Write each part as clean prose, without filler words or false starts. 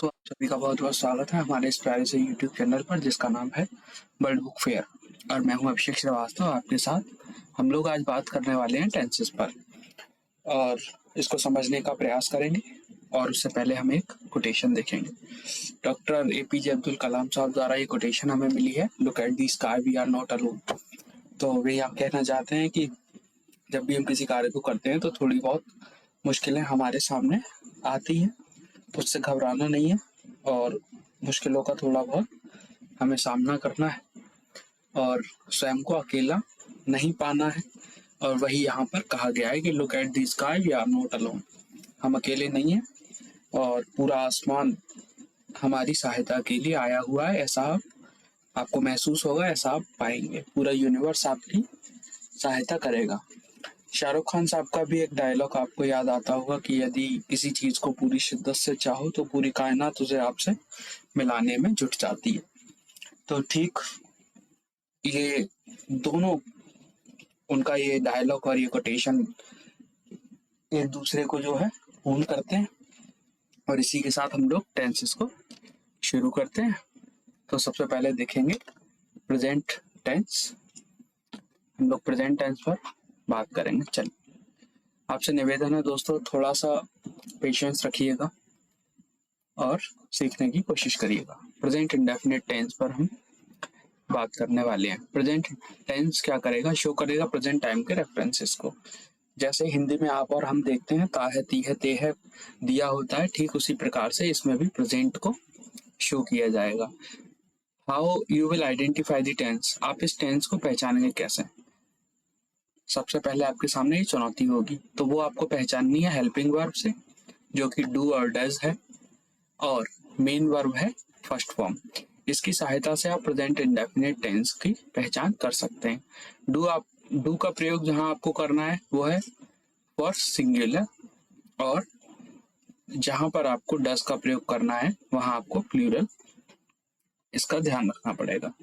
दोस्तों, आप सभी का बहुत बहुत स्वागत है हमारे इस प्यारे से यूट्यूब चैनल पर जिसका नाम है वर्ल्ड बुक फेयर। और मैं हूं अभिषेक श्रीवास्तव आपके साथ। हम लोग आज बात करने वाले हैं टेंसेस पर और इसको समझने का प्रयास करेंगे। और उससे पहले हम एक कोटेशन देखेंगे। डॉक्टर एपीजे अब्दुल कलाम साहब द्वारा ये कोटेशन हमें मिली है, look at the sky we are not alone. तो वे आप कहना चाहते हैं कि जब भी हम किसी कार्य को करते हैं तो थोड़ी बहुत मुश्किलें हमारे सामने आती हैं, उससे घबराना नहीं है और मुश्किलों का थोड़ा बहुत हमें सामना करना है और स्वयं को अकेला नहीं पाना है। और वही यहाँ पर कहा गया है कि look at the sky we are not alone. हम अकेले नहीं हैं और पूरा आसमान हमारी सहायता के लिए आया हुआ है, ऐसा आपको महसूस होगा, ऐसा आप पाएंगे। पूरा यूनिवर्स आपकी सहायता करेगा। शाहरुख खान साहब का भी एक डायलॉग आपको याद आता होगा कि यदि किसी चीज को पूरी शिद्दत से चाहो तो पूरी कायनात उसे आपसे मिलाने में जुट जाती है। तो ठीक ये दोनों, उनका ये डायलॉग और ये कोटेशन एक दूसरे को जो है पूर्ण करते हैं। और इसी के साथ हम लोग टेंसेस को शुरू करते हैं। तो सबसे पहले देखेंगे प्रेजेंट टेंस। हम लोग प्रेजेंट टेंस पर बात करेंगे। चलिए, आपसे निवेदन है दोस्तों, थोड़ा सा पेशेंस रखिएगा और सीखने की कोशिश करिएगा। प्रेजेंट इंडेफिनिट टेंस पर हम बात करने वाले हैं। प्रेजेंट टेंस क्या करेगा? शो करेगा प्रेजेंट टाइम के रेफरेंसेस को। जैसे हिंदी में आप और हम देखते हैं ता है, ती है, ते है दिया होता है, ठीक उसी प्रकार से इसमें भी प्रेजेंट को शो किया जाएगा। How you will identify the tense? आप इस टेंस को पहचानेंगे कैसे? सबसे पहले आपके सामने ये चुनौती होगी, तो वो आपको पहचाननी है हेल्पिंग वर्ब से, जो कि डू और डज है, और मेन वर्ब है फर्स्ट फॉर्म। इसकी सहायता से आप प्रेजेंट इंडेफिनिट टेंस की पहचान कर सकते हैं। डू का प्रयोग जहां आपको करना है वो है फॉर सिंगुलर, और जहां पर आपको डज का प्रयोग करना है वहां आपको प्लूरल, इसका ध्यान रखना पड़ेगा।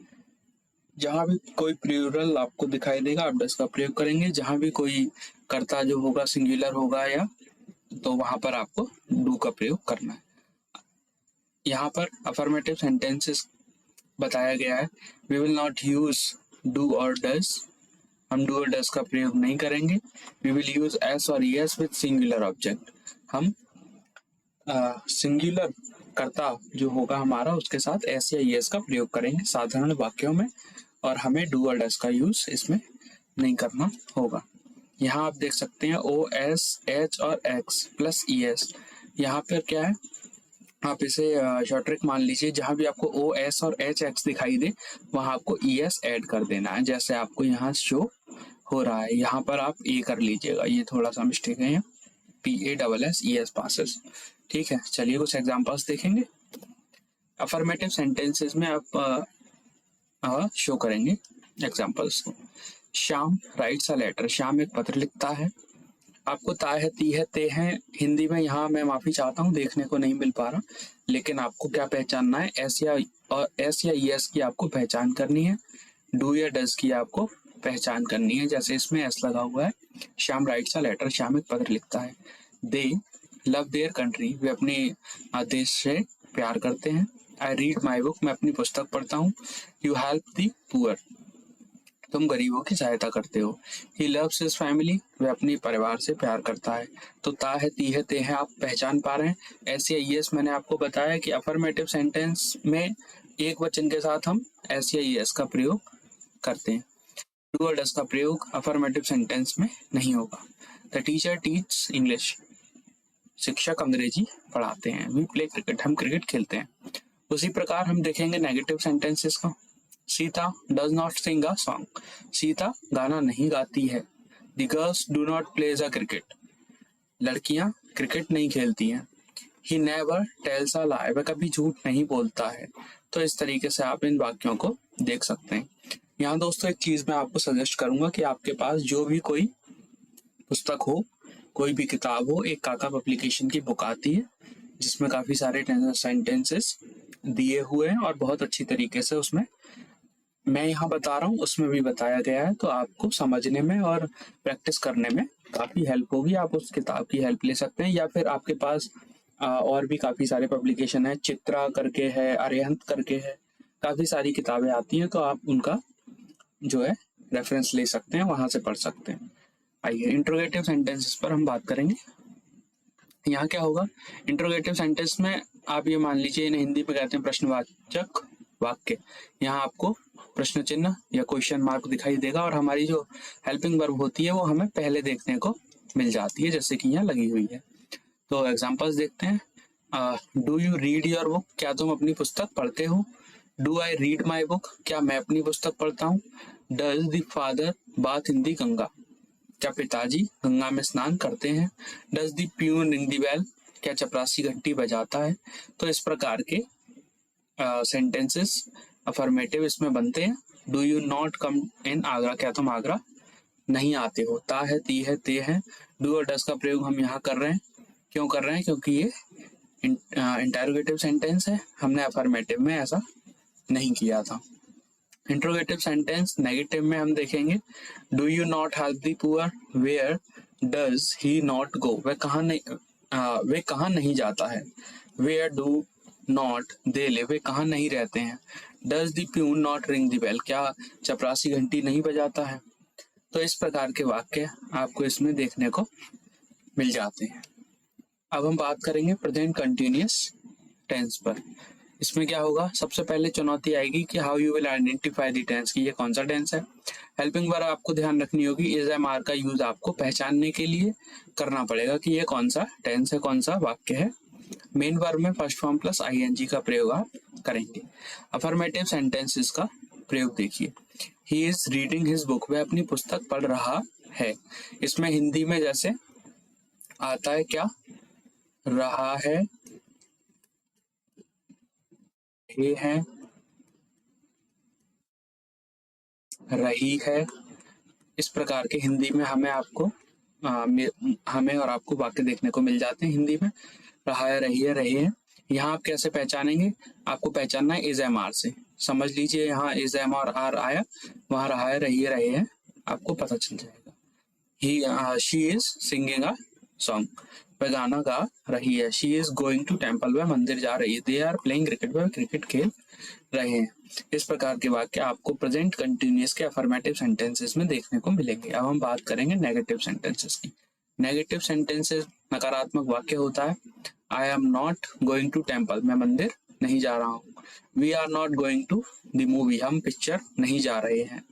जहां भी कोई प्लूरल आपको दिखाई देगा आप डज का प्रयोग करेंगे। जहां भी कोई कर्ता जो होगा सिंगुलर होगा या, तो वहां पर आपको डू का प्रयोग करना है। यहाँ पर अफर्मेटिव सेंटेंसेस बताया गया है। We will not use do और डज। हम डू और डज का प्रयोग नहीं करेंगे। वी विल यूज एस और यस विद सिंगुलर ऑब्जेक्ट। हम सिंगुलर कर्ता जो होगा हमारा उसके साथ एस या यस का प्रयोग करेंगे साधारण वाक्यों में, और हमें डू और डज का यूज इसमें नहीं करना होगा। यहाँ आप देख सकते हैं ओ एस एच और एक्स प्लस ई एस। यहाँ पर क्या है, आप इसे शॉर्ट ट्रिक मान लीजिए। जहां भी आपको ओ एस और एच एक्स दिखाई दे वहां आपको ई एस ऐड कर देना है, जैसे आपको यहाँ शो हो रहा है। यहाँ पर आप ए कर लीजिएगा, ये थोड़ा सा मिस्टेक है, यहाँ P A double S E S passes. ठीक है, चलिए कुछ एग्जांपल्स देखेंगे। अफर्मेटिव सेंटेंसेस में आप शो करेंगे एग्जांपल्स को। Shyam writes a letter. Shyam एक पत्र लिखता है। आपको ता है, ती है, ते हैं हिंदी में, यहाँ मैं माफी चाहता हूँ देखने को नहीं मिल पा रहा, लेकिन आपको क्या पहचानना है, एस या यस की आपको पहचान करनी है, डू या डज की आपको पहचान करनी है। जैसे इसमें एस लगा हुआ है। Shyam writes a letter, Shyam एक पत्र लिखता है। दे लव देयर कंट्री, वे अपने देश से प्यार करते हैं। आई रीड माई बुक, मैं अपनी पुस्तक पढ़ता हूँ। यू हेल्प दी पुअर, तुम गरीबों की सहायता करते हो। ही लव्स हिज फैमिली, वह अपनी परिवार से प्यार करता है। तो ता है, ती है, ते हैं आप पहचान पा रहे हैं। एस या यस मैंने आपको बताया कि अफर्मेटिव सेंटेंस में एक वचन के साथ हम एस या यस का प्रयोग करते हैं। डू और डज का प्रयोग अफर्मेटिव सेंटेंस में नहीं होगा। द टीचर टीच इंग्लिश, शिक्षक अंग्रेजी पढ़ाते हैं। वी प्ले क्रिकेट, हम क्रिकेट खेलते हैं। उसी प्रकार हम देखेंगे नेगेटिव सेंटेंसेस का। Sita does not sing a song, Sita गाना नहीं गाती है। The girls do not plays a cricket, लड़कियां क्रिकेट नहीं खेलती हैं। ही नेवर टेल्स अ लाई, वह कभी झूठ नहीं बोलता है। तो इस तरीके से आप इन वाक्यों को देख सकते हैं। यहाँ दोस्तों एक चीज मैं आपको सजेस्ट करूंगा कि आपके पास जो भी कोई पुस्तक हो, कोई भी किताब हो, एक काका पब्लिकेशन की बुक आती है जिसमें काफी सारे सेंटेंसेस दिए हुए हैं और बहुत अच्छी तरीके से उसमें मैं यहाँ बता रहा हूँ उसमें भी बताया गया है, तो आपको समझने में और प्रैक्टिस करने में काफी हेल्प होगी। आप उस किताब की हेल्प ले सकते हैं, या फिर आपके पास और भी काफ़ी सारे पब्लिकेशन है, चित्रा करके है, अरिहंत करके है, काफ़ी सारी किताबें आती हैं, तो आप उनका जो है रेफरेंस ले सकते हैं, वहाँ से पढ़ सकते हैं। आइए इंट्रोगेटिव सेंटेंसेस पर हम बात करेंगे। यहाँ क्या होगा, इंट्रोगेटिव सेंटेंस में आप ये मान लीजिए, इन्हें हिंदी में कहते हैं प्रश्नवाचक वाक्य। यहाँ आपको प्रश्न चिन्ह या क्वेश्चन मार्क दिखाई देगा और हमारी जो हेल्पिंग वर्ब होती है वो हमें पहले देखने को मिल जाती है, जैसे कि यहाँ लगी हुई है। तो एग्जांपल्स देखते हैं। Do you read your book, क्या तुम अपनी पुस्तक पढ़ते हो? Do I read my book, क्या मैं अपनी पुस्तक पढ़ता हूँ? Does the father bath in the Ganga, क्या पिताजी गंगा में स्नान करते हैं? Does the peon ring the bell, क्या चपरासी घंटी बजाता है? तो इस प्रकार के सेंटेंसेस अफर्मेटिव इसमें बनते हैं। डू यू नॉट कम इन आगरा, क्या तुम आगरा नहीं आते हो? ता है, ती है, ते है। डू और डज का प्रयोग हम यहाँ कर रहे हैं, क्यों कर रहे हैं? क्योंकि ये इंटरोगेटिव सेंटेंस है, हमने अफर्मेटिव में ऐसा नहीं किया था। इंट्रोगेटिव सेंटेंस नेगेटिव में हम देखेंगे, do you not help the poor, where does he not go, वे कहाँ नहीं जाता है? Where do not they live, वे कहाँ नहीं रहते हैं? Does the peon not ring the bell, क्या चपरासी घंटी नहीं बजाता है? तो इस प्रकार के वाक्य आपको इसमें देखने को मिल जाते हैं। अब हम बात करेंगे प्रेजेंट कंटिन्यूअस टेंस पर। इसमें क्या होगा, सबसे पहले चुनौती आएगी कि how you will identify the tense, की ये कौन सा टेंस है। हेल्पिंग वर्ब आपको ध्यान रखनी होगी, इज एम आर का यूज आपको पहचानने के लिए करना पड़ेगा कि ये कौन सा टेंस है, कौन सा वाक्य है। मेन वर्ब में फर्स्ट फॉर्म प्लस आईएनजी का प्रयोग आप करेंगे। अफर्मेटिव सेंटेंसेस का प्रयोग देखिए, he is reading his book, वह अपनी पुस्तक पढ़ रहा है। इसमें हिंदी में जैसे आता है क्या, रहा है, ये है, रही है, इस प्रकार के हिंदी में हमें और आपको वाक्य देखने को मिल जाते हैं हिंदी में। रहा है, रही है, रहे हैं। यहाँ आप कैसे पहचानेंगे, आपको पहचानना है इज एम आर से। समझ लीजिए यहाँ इज एम और आर आया, वहां रहा है, रही है, रहे हैं, आपको पता चल जाएगा। He she is singing a song, वह गाना गा रही है। She is going to temple, वह मंदिर जा रही है। दे आर प्लेइंग क्रिकेट, वह क्रिकेट खेल रहे हैं। इस प्रकार के वाक्य आपको प्रेजेंट कंटिन्यूअस के अफर्मेटिव सेंटेंसेस में देखने को मिलेंगे। अब हम बात करेंगे नेगेटिव सेंटेंसेस की। नेगेटिव सेंटेंसेस नकारात्मक वाक्य होता है। I am not going to temple, मैं मंदिर नहीं जा रहा हूँ। We are not going to the movie, हम पिक्चर नहीं जा रहे हैं।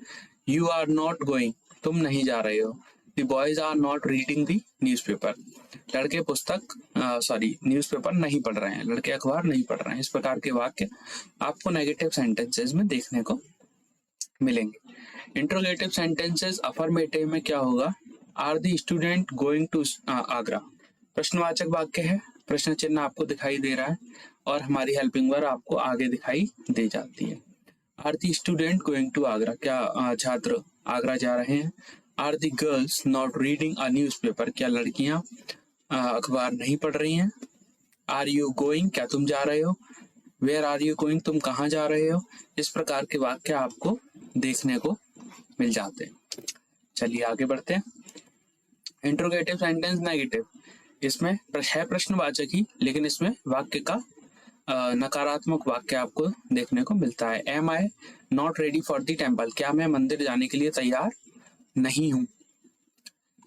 यू आर नॉट गोइंग, तुम नहीं जा रहे हो। The boys are not reading the newspaper, लड़के न्यूज़पेपर नहीं पढ़ रहे हैं, लड़के अखबार नहीं पढ़ रहे हैं। इस प्रकार के वाक्य आपको नेगेटिव सेंटेंसेस में देखने को मिलेंगे। इंट्रोगेटिव सेंटेंसेस अफर्मेटिव में क्या होगा, are the student going to Agra, प्रश्नवाचक वाक्य है, प्रश्न चिन्ह आपको दिखाई दे रहा है और हमारी हेल्पिंग वर्ब आपको आगे दिखाई दे जाती है। Are the student going to Agra, क्या छात्र आगरा जा रहे हैं। Are the girls not reading a newspaper, क्या लड़कियां अखबार नहीं पढ़ रही हैं। आर यू गोइंग, क्या तुम जा रहे हो। वेयर आर यू गोइंग, तुम कहाँ जा रहे हो। इस प्रकार के वाक्य आपको देखने को मिल जाते हैं। चलिए आगे बढ़ते हैं। इंट्रोगेटिव सेंटेंस नेगेटिव, इसमें है प्रश्नवाचक ही, लेकिन इसमें वाक्य का नकारात्मक वाक्य आपको देखने को मिलता है। Am I not ready for the temple, क्या मैं मंदिर जाने के लिए तैयार नहीं हूँ।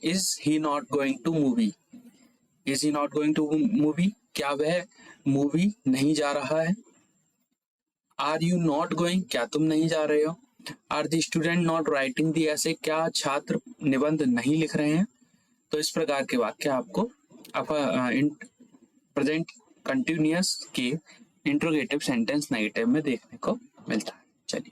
Is he not going to movie, is he not going to movie, क्या वह मूवी नहीं जा रहा है। आर यू नॉट गोइंग, क्या तुम नहीं जा रहे हो। Are the student not writing the essay, क्या छात्र निबंध नहीं लिख रहे हैं। तो इस प्रकार के वाक्य आपको प्रेजेंट कंटिन्यूअस के इंट्रोगेटिव सेंटेंस नेगेटिव में देखने को मिलता है। चलिए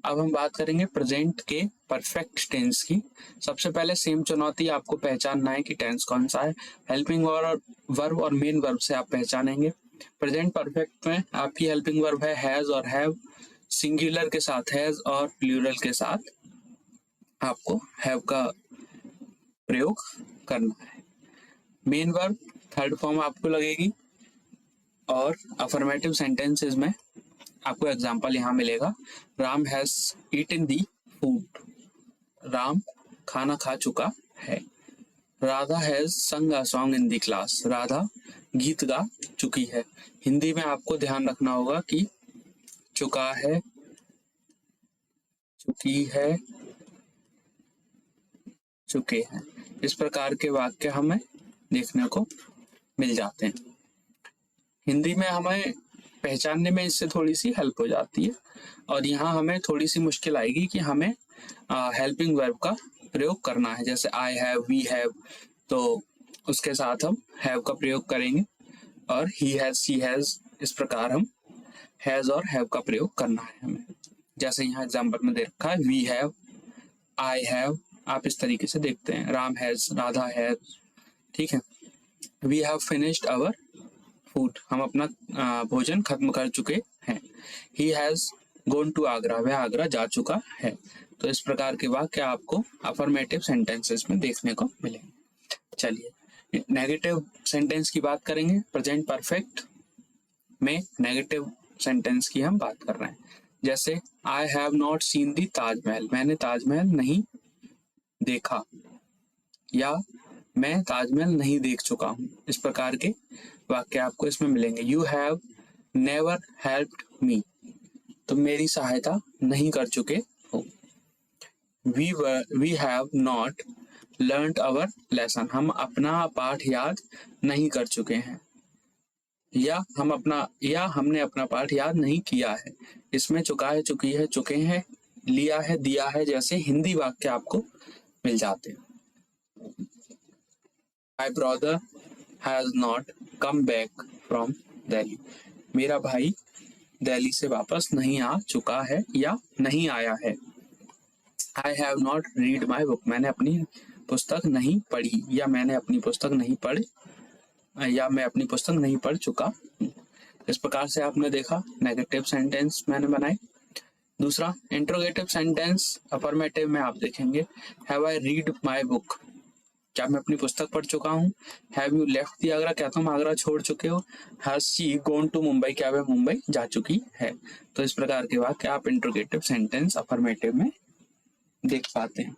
अब हम बात करेंगे प्रेजेंट के परफेक्ट टेंस की। सबसे पहले सेम चुनौती आपको पहचानना है कि टेंस कौन सा है। हेल्पिंग वर्ब और मेन वर्ब से आप पहचानेंगे। प्रेजेंट परफेक्ट में आपकी हेल्पिंग वर्ब है हैज और हैव, सिंगुलर के साथ हैज और प्लूरल के साथ आपको हैव का प्रयोग करना है। मेन वर्ब थर्ड फॉर्म आपको लगेगी और अफर्मेटिव सेंटेंसेस में आपको एग्जांपल यहाँ मिलेगा। Ram has eaten the food, Ram खाना खा चुका है। Radha has sung a song in the class, Radha गीत गा चुकी है। हिंदी में आपको ध्यान रखना होगा कि चुका है, चुकी है, चुके हैं, इस प्रकार के वाक्य हमें देखने को मिल जाते हैं। हिंदी में हमें पहचानने में इससे थोड़ी सी हेल्प हो जाती है, और यहाँ हमें थोड़ी सी मुश्किल आएगी कि हमें हेल्पिंग वर्ब का प्रयोग करना है। जैसे आई हैव, वी हैव, तो उसके साथ हम हैव का प्रयोग करेंगे, और ही हैज, शी हैज, इस प्रकार हम हैज और हैव का प्रयोग करना है हमें। जैसे यहाँ एग्जाम्पल में दे रखा है वी हैव, आई हैव, आप इस तरीके से देखते हैं। राम हैज, राधा हैज, ठीक है। We have finished our food, हम अपना भोजन खत्म कर चुके हैं। He has gone to Agra, वह आगरा जा चुका है। तो इस प्रकार के वाक्य आपको अफर्मेटिव सेंटेंसेस में देखने को मिलेंगे। चलिए नेगेटिव सेंटेंस की बात करेंगे। प्रेजेंट परफेक्ट में नेगेटिव सेंटेंस की हम बात कर रहे हैं। जैसे आई हैव नॉट सीन दी ताजमहल, मैंने ताजमहल नहीं देखा, या मैं ताजमहल नहीं देख चुका हूं। इस प्रकार के वाक्य आपको इसमें मिलेंगे। You have never helped me, तुम मेरी सहायता नहीं कर चुके हो। We have not learned our lesson, हम अपना पाठ याद नहीं कर चुके हैं, या हमने अपना पाठ याद नहीं किया है। इसमें चुका है, चुकी है, चुके हैं, लिया है, दिया है जैसे हिंदी वाक्य आपको मिल जाते हैं। My brother has not come back from Delhi, मेरा भाई दिल्ली से वापस नहीं आ चुका है या नहीं आया है। आई have not read my book, मैंने अपनी पुस्तक नहीं पढ़ी, या मैंने अपनी पुस्तक नहीं पढ़, या मैं अपनी पुस्तक नहीं पढ़ चुका। इस प्रकार से आपने देखा नेगेटिव सेंटेंस मैंने बनाए। दूसरा इंट्रोगेटिव सेंटेंस अफर्मेटिव में आप देखेंगे have I read my book, क्या मैं अपनी पुस्तक पढ़ चुका हूँ। Have you left the Agra, क्या तुम आगरा छोड़ चुके हो। Has she gone to Mumbai, क्या वह मुंबई जा चुकी है। तो इस प्रकार के वाक्य आप इंट्रोगेटिव सेंटेंस अफर्मेटिव में देख पाते हैं।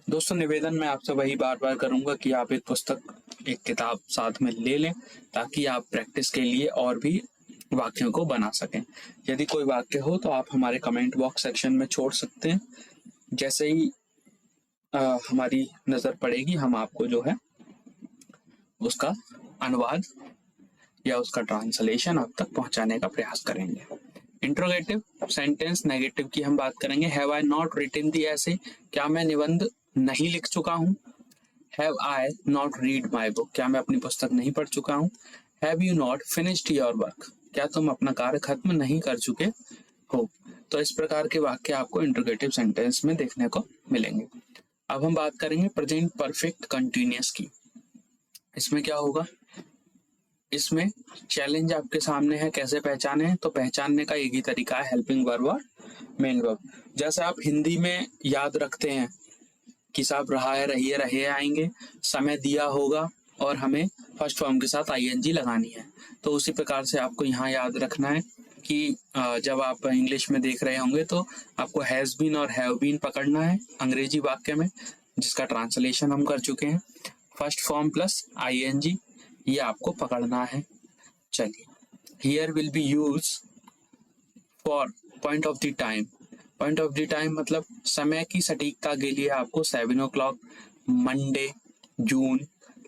दोस्तों निवेदन मैं आपसे वही बार बार करूंगा कि आप एक पुस्तक, एक किताब साथ में ले लें, ताकि आप प्रैक्टिस के लिए और भी वाक्यों को बना सकें। यदि कोई वाक्य हो तो आप हमारे कमेंट बॉक्स सेक्शन में छोड़ सकते हैं। जैसे ही हमारी नजर पड़ेगी हम आपको जो है उसका अनुवाद या उसका ट्रांसलेशन आप तक पहुंचाने का प्रयास करेंगे। इंट्रोगेटिव सेंटेंस नेगेटिव की हम बात करेंगे। Have I not written the essay, क्या मैं निबंध नहीं लिख चुका हूँ। Have I not read my book, क्या मैं अपनी पुस्तक नहीं पढ़ चुका हूँ। Have you not finished your work, क्या तुम अपना कार्य खत्म नहीं कर चुके हो। तो इस प्रकार के वाक्य आपको इंट्रोगेटिव सेंटेंस में देखने को मिलेंगे। अब हम बात करेंगे प्रेजेंट परफेक्ट कंटिन्यूअस की। इसमें क्या होगा, इसमें चैलेंज आपके सामने है, कैसे पहचाने। तो पहचानने का एक ही तरीका है, हेल्पिंग वर्ब और मेन वर्ब। जैसे आप हिंदी में याद रखते हैं कि साहब रहा है, रही है, रहे आएंगे, समय दिया होगा और हमें फर्स्ट फॉर्म के साथ आईएनजी लगानी है। तो उसी प्रकार से आपको यहाँ याद रखना है कि जब आप इंग्लिश में देख रहे होंगे तो आपको हैज बीन और हैव बीन पकड़ना है अंग्रेजी वाक्य में, जिसका ट्रांसलेशन हम कर चुके हैं। फर्स्ट फॉर्म प्लस आईएनजी ये आपको पकड़ना है। चलिए, here will be use for point of the time. Point of the time मतलब समय की सटीकता के लिए आपको 7 o'clock, मंडे, जून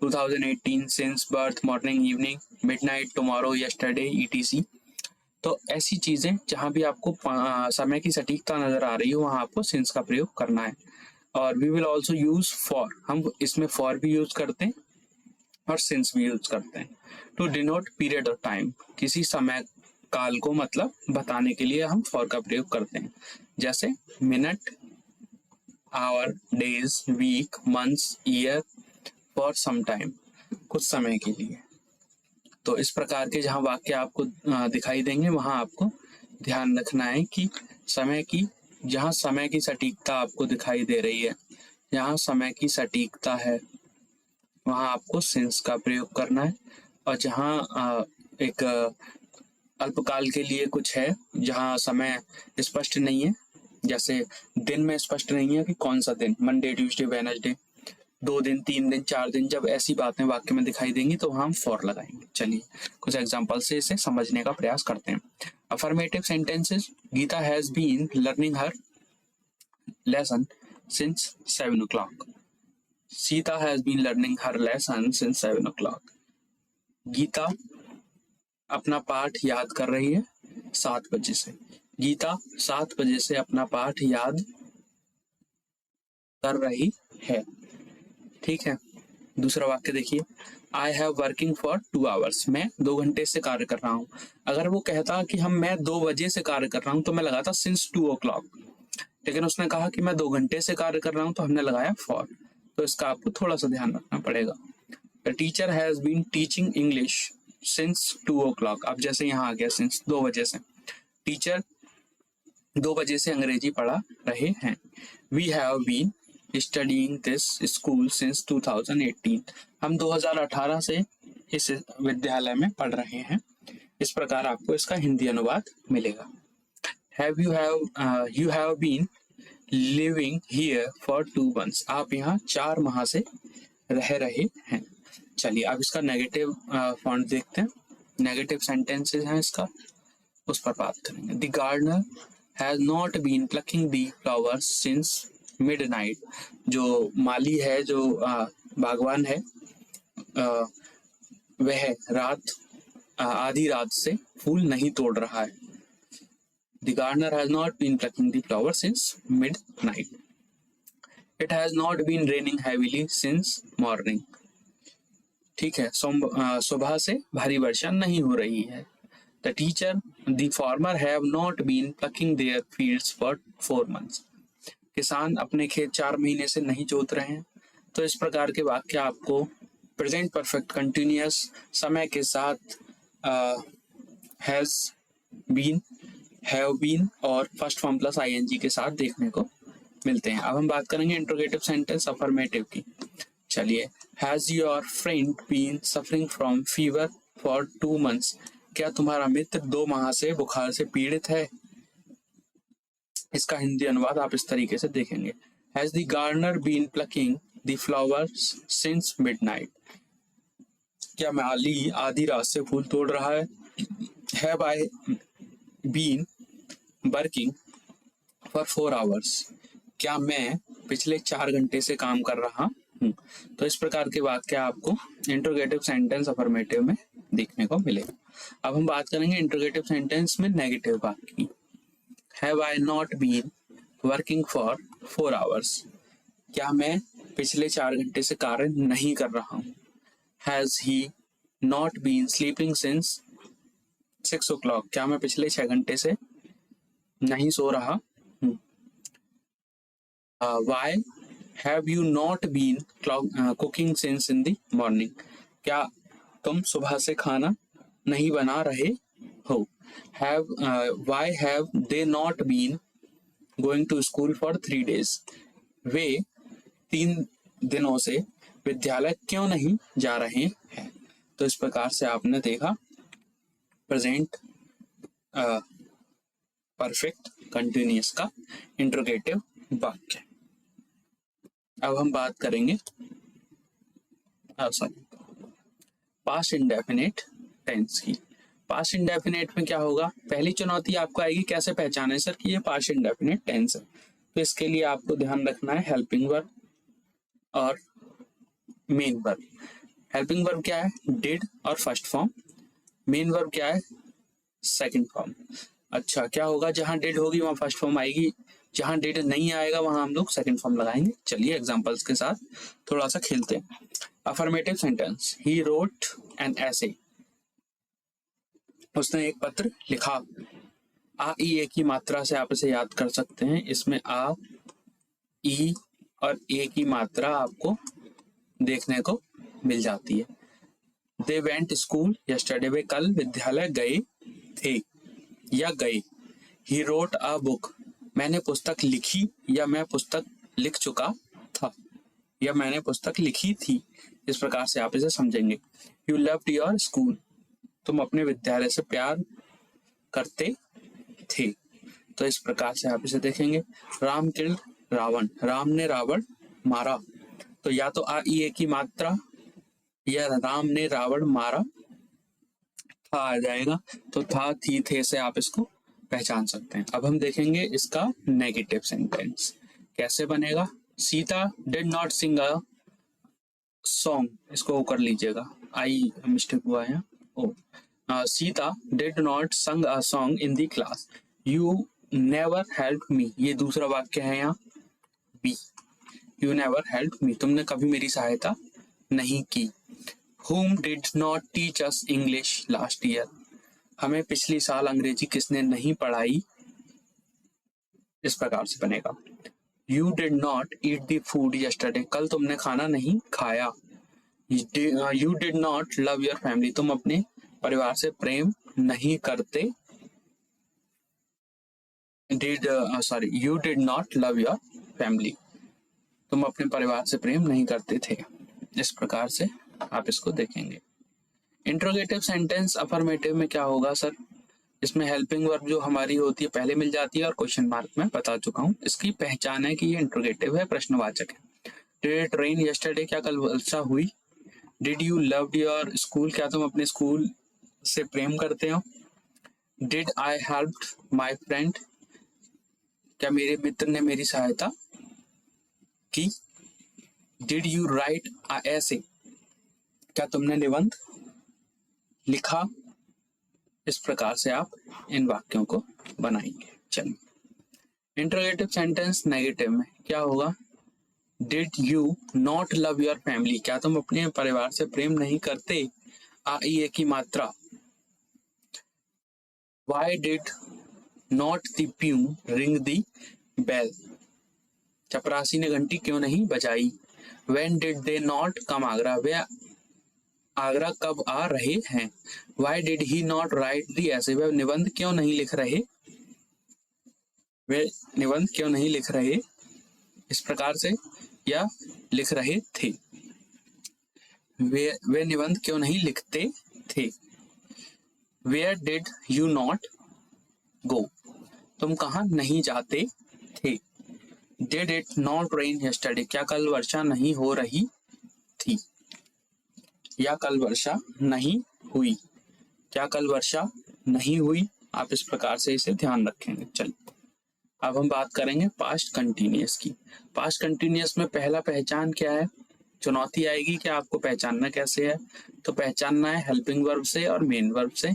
2018, since birth, morning, evening, midnight, tomorrow, yesterday, etc. तो ऐसी चीजें जहां भी आपको समय की सटीकता नजर आ रही हो वहां आपको सिंस का प्रयोग करना है। और we will also use for, हम इसमें फॉर भी यूज करते हैं और सिंस भी यूज करते हैं। To denote period of time, किसी समय काल को मतलब बताने के लिए हम फॉर का प्रयोग करते हैं। जैसे minute, hour, days, week, months, year, for some time, कुछ समय के लिए। तो इस प्रकार के जहाँ वाक्य आपको दिखाई देंगे वहां आपको ध्यान रखना है कि समय की, जहाँ समय की सटीकता आपको दिखाई दे रही है, जहाँ समय की सटीकता है वहां आपको सिंस का प्रयोग करना है। और जहाँ एक अल्पकाल के लिए कुछ है, जहाँ समय स्पष्ट नहीं है, जैसे दिन में स्पष्ट नहीं है कि कौन सा दिन, मंडे, ट्यूसडे, वेडनेसडे, 2 दिन, 3 दिन, 4 दिन, जब ऐसी बातें वाक्य में दिखाई देंगी तो हम फॉर लगाएंगे। चलिए कुछ एग्जांपल से इसे समझने का प्रयास करते हैं। Affirmative sentences, Geeta has been learning her lesson since 7 o'clock। Sita has been learning her lesson since 7 o'clock। Geeta अपना पाठ याद कर रही है 7 बजे से। गीता 7 बजे से अपना पाठ याद कर रही है। ठीक है, दूसरा वाक्य देखिए, I have working for 2 hours। मैं 2 घंटे से कार्य कर रहा हूँ। अगर वो कहता कि मैं 2 बजे से कार्य कर रहा हूँ तो मैं लगाता सिंस 2 o'clock, लेकिन उसने कहा कि मैं 2 घंटे से कार्य कर रहा हूँ तो हमने लगाया फॉर। तो इसका आपको थोड़ा सा ध्यान रखना पड़ेगा। The teacher has been teaching English since 2 o'clock। अब जैसे यहाँ आ गया सिंस, 2 बजे से। टीचर 2 बजे से अंग्रेजी पढ़ा रहे हैं। We have been studying this school since 2018। हम 2018 से इस विद्यालय में पढ़ रहे हैं। इस प्रकार आपको इसका हिंदी अनुवाद मिलेगा। You have been living here for 2 months। आप यहाँ 4 माह से रह रहे हैं। चलिए अब इसका नेगेटिव फॉन्ट देखते हैं। नेगेटिव सेंटेंसेस हैं इसका, उस पर बात करेंगे। The gardener has not been plucking the flowers since midnight. जो माली है, जो बागवान है, वह आधी रात से फूल नहीं तोड़ रहा है। The gardener has not been plucking the flowers since midnight. It has not been raining heavily since morning। ठीक है, सुबह से भारी वर्षा नहीं हो रही है। The teacher, the farmer have not been plucking their fields for 4 months। किसान अपने खेत 4 महीने से नहीं जोत रहे हैं। तो इस प्रकार के वाक्य आपको प्रेजेंट परफेक्ट कंटिन्यूअस, समय के साथ हैज बीन, हैव बीन और फर्स्ट फॉर्म प्लस आईएनजी के साथ देखने को मिलते हैं। अब हम बात करेंगे इंट्रोगेटिव सेंटेंस अफर्मेटिव की। चलिए, has your friend been suffering from fever for 2 months। क्या तुम्हारा मित्र 2 माह से बुखार से पीड़ित है? इसका हिंदी अनुवाद आप इस तरीके से देखेंगे, has the gardener been plucking the flowers since midnight. क्या माली आधी रात से फूल तोड़ रहा है? Have I been working for 4 hours। क्या मैं पिछले 4 घंटे से काम कर रहा हूँ? तो इस प्रकार के वाक्य आपको इंट्रोगेटिव सेंटेंस अफर्मेटिव में देखने को मिलेगा। अब हम बात करेंगे इंट्रोगेटिव सेंटेंस में नेगेटिव वाक्य की। Have I not been working for 4 hours। क्या मैं पिछले 4 घंटे से कार्य नहीं कर रहा हूँ? Has he not been sleeping since 6 o'clock। क्या मैं पिछले 6 घंटे से नहीं सो रहा हूँ? Why have you not been cooking since in the morning? क्या तुम सुबह से खाना नहीं बना रहे हो? Why have they not been going to school for 3 days? वे 3 दिनों से विद्यालय क्यों नहीं जा रहे हैं? तो इस प्रकार से आपने देखा प्रेजेंट परफेक्ट कंटिन्यूअस का इंट्रोगेटिव वाक्य। अब हम बात करेंगे पास्ट इंडेफिनिट टेंस की। पास्ट इंडेफिनिट में क्या होगा? पहली चुनौती आपको आएगी कैसे पहचाने सर कि ये पास्ट इंडेफिनिट टेंस है। तो इसके लिए आपको ध्यान रखना है हेल्पिंग वर्ब और मेन वर्ब। हेल्पिंग वर्ब क्या है? डिड और फर्स्ट फॉर्म। मेन वर्ब क्या है? Second form. अच्छा, क्या होगा? जहां डिड होगी वहां फर्स्ट फॉर्म आएगी, जहां डिड नहीं आएगा वहां हम लोग सेकंड फॉर्म लगाएंगे। चलिए एग्जांपल्स के साथ थोड़ा सा खेलते हैं। Affirmative sentence, he wrote an essay. उसने एक पत्र लिखा। आ ई ए की मात्रा से आप इसे याद कर सकते हैं। इसमें आ, ई और ए की मात्रा आपको देखने को मिल जाती है। They went school yesterday. वे कल विद्यालय गए थे या गए। He wrote a book. मैंने पुस्तक लिखी या मैं पुस्तक लिख चुका था या मैंने पुस्तक लिखी थी। इस प्रकार से आप इसे समझेंगे। You loved your school. तुम अपने विद्यालय से प्यार करते थे। तो इस प्रकार से आप इसे देखेंगे। राम किल्ड रावण। राम ने रावण मारा। तो या तो आ ई ए की मात्रा या राम ने रावण मारा था आ जाएगा। तो था थी थे से आप इसको पहचान सकते हैं। अब हम देखेंगे इसका नेगेटिव सेंटेंस कैसे बनेगा। Sita did not sing a song, इसको वो कर लीजिएगा, आई मिस्टेक हुआ है। ओ Sita did not sung a song in the class, you never help me, ये दूसरा वाक्य है यहाँ B, you never help me, तुमने कभी मेरी सहायता नहीं की। Whom did not teach us English last year, हमें पिछली साल अंग्रेजी किसने नहीं पढ़ाई, इस प्रकार से बनेगा। You did not eat the food yesterday, कल तुमने खाना नहीं खाया। You did not love your family, तुम अपने परिवार से प्रेम नहीं करते। You did not love your family, तुम अपने परिवार से प्रेम नहीं करते थे। इस प्रकार से आप इसको देखेंगे। इंट्रोगेटिव सेंटेंस अफर्मेटिव में क्या होगा सर, इसमें हेल्पिंग वर्ब जो हमारी होती है पहले मिल जाती है और क्वेश्चन मार्क में बता चुका हूँ। इसकी पहचान है कि ये इंट्रोगेटिव है, प्रश्नवाचक है। डिड इट रेन यस्टरडे, क्या कल वर्षा हुई। Did you love your school, क्या तुम अपने स्कूल से प्रेम करते हो। Did I help my friend, क्या मेरे मित्र ने मेरी सहायता की। डिड यू राइट अ एसे, क्या तुमने निबंध लिखा। इस प्रकार से आप इन वाक्यों को बनाएंगे। चलिए इंट्रोगेटिव सेंटेंस नेगेटिव में क्या होगा। Did you not love your family, क्या तुम अपने परिवार से प्रेम नहीं करते। आ ई ए की मात्रा। Why did not the peon ring the bell, चपरासी ने घंटी क्यों नहीं बजाई। When did they not come Agra, वे आगरा कब आ रहे हैं। Why did he not write the essay, वे निबंध क्यों नहीं लिख रहे, वे निबंध क्यों नहीं लिख रहे, इस प्रकार से, या लिख रहे थे, वे निबंध क्यों नहीं लिखते थे। Where did you not go, तुम कहाँ नहीं जाते थे। Did it not rain yesterday, क्या कल वर्षा नहीं हो रही थी, या कल वर्षा नहीं हुई, क्या कल वर्षा नहीं हुई। आप इस प्रकार से इसे ध्यान रखेंगे। चलिए अब हम बात करेंगे पास्ट कंटिन्यूअस की। पास्ट कंटिन्यूअस में पहला पहचान क्या है, चुनौती आएगी कि आपको पहचानना कैसे है। तो पहचानना है हेल्पिंग वर्ब से और मेन वर्ब से।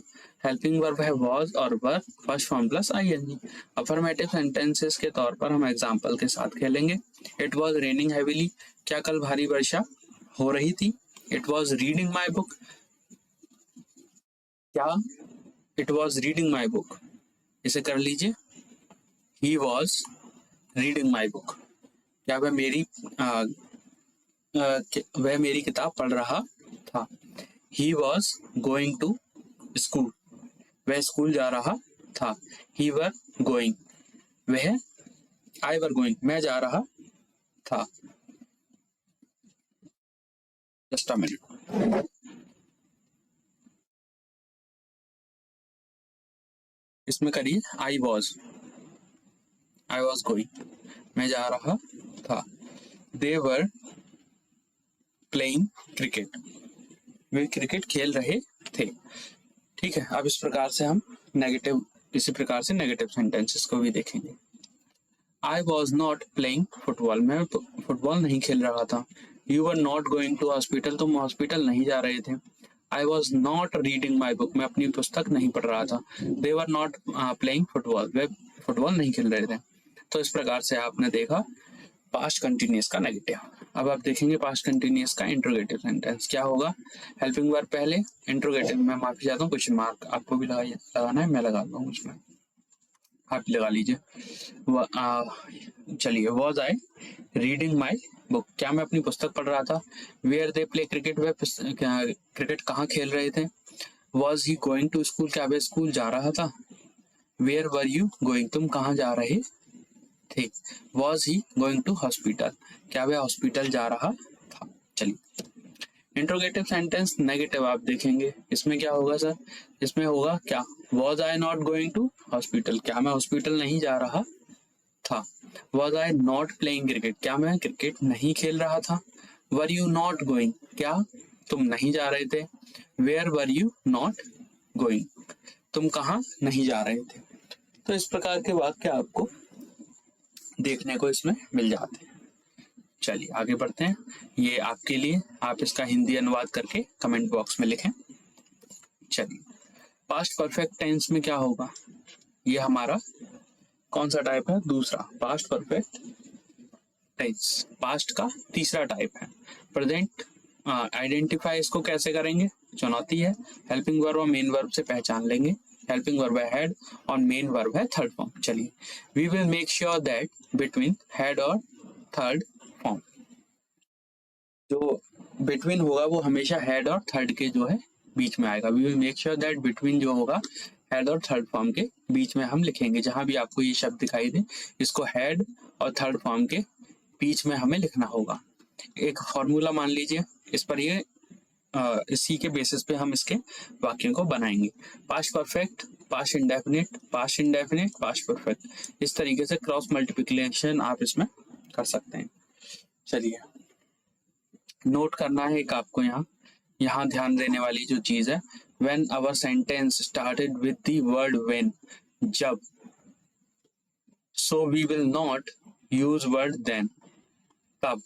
हेल्पिंग वर्ब है वॉज और were, first form plus I N G. Affirmative sentences के तौर पर हम एग्जांपल के साथ खेलेंगे। इट वाज रेनिंग हेवीली, क्या कल भारी वर्षा हो रही थी। It was reading my book, क्या it was reading my book, इसे कर लीजिए। He was reading my book, क्या वह मेरी किताब पढ़ रहा था। He was going to school, वह स्कूल जा रहा था। ही वर गोइंग, वह आई वर गोइंग, मैं जा रहा था। Just a minute. इसमें करिए आई वॉज गोइंग, मैं जा रहा था। दे वर प्लेइंग क्रिकेट, वे क्रिकेट खेल रहे थे। ठीक है, अब इस प्रकार से हम नेगेटिव, इसी प्रकार से नेगेटिव सेंटेंसेस को भी देखेंगे। I was not playing football, मैं तो फुटबॉल नहीं खेल रहा था। You were not going to hospital, तुम हॉस्पिटल नहीं जा रहे थे। I was not reading my book, मैं अपनी पुस्तक नहीं पढ़ रहा था। They were not playing football, वे फुटबॉल नहीं खेल रहे थे। तो इस प्रकार से आपने देखा पास्ट कंटिन्यूअस का नेगेटिव। अब आप देखेंगे पास्ट कंटिन्यूअस का इंट्रोगेटिव सेंटेंस क्या होगा। हेल्पिंग वर्ब पहले, इंट्रोगेटिव में माफी चाहता हूँ क्वेश्चन मार्क आपको भी लगाना है, मैं लगाता हूँ उसमें, आप लगा लीजिए। चलिए was I reading my book, क्या मैं अपनी पुस्तक पढ़ रहा था। वेयर दे प्ले क्रिकेट, वे क्रिकेट कहाँ खेल रहे थे। Was he going to school, क्या वे स्कूल जा रहा था। वेयर वर यू गोइंग, तुम कहाँ जा रहे थे। Was he going to hospital, क्या वह हॉस्पिटल जा रहा था। चलिए इंट्रोगेटिव सेंटेंस नेगेटिव आप देखेंगे, इसमें क्या होगा सर, इसमें होगा क्या, was I not going to hospital, क्या मैं हॉस्पिटल नहीं जा रहा था। Was I not playing cricket, क्या मैं क्रिकेट नहीं खेल रहा था। वर यू नॉट गोइंग, क्या तुम नहीं जा रहे थे। Where were you not going, तुम कहाँ नहीं जा रहे थे। तो इस प्रकार के वाक्य आपको देखने को इसमें मिल जाते हैं। चलिए आगे बढ़ते हैं। ये आपके लिए, आप इसका हिंदी अनुवाद करके कमेंट बॉक्स में लिखें। चलिए, पास्ट परफेक्ट टेंस में क्या होगा, ये हमारा कौन सा टाइप है, दूसरा पास्ट परफेक्ट टेंस, पास्ट का तीसरा टाइप है। प्रेजेंट आइडेंटिफाई इसको कैसे करेंगे, चुनौती है। हेल्पिंग वर्ब और मेन वर्ब से पहचान लेंगे। हेल्पिंग वर्ब है हेड और मेन वर्ब है थर्ड फॉर्म। चलिए, we will make sure that between had और थर्ड फॉर्म, जो बिटवीन होगा वो हमेशा हेड और थर्ड के जो है बीच में आएगा। We will make sure that between जो होगा हेड और थर्ड फॉर्म के बीच में हम लिखेंगे। जहां भी आपको ये शब्द दिखाई दे, इसको हेड और थर्ड फॉर्म के बीच में हमें लिखना होगा। एक फॉर्मूला मान लीजिए, इस पर ये इसी के बेसिस पे हम इसके वाक्यों को बनाएंगे। Past perfect, past indefinite, past indefinite, past perfect, इस तरीके से क्रॉस मल्टीप्लिकेशन आप इसमें कर सकते हैं। चलिए, नोट करना है एक आपको यहाँ ध्यान देने वाली जो चीज है, when our sentence started with the word when, जब, so we will not use word then, तब।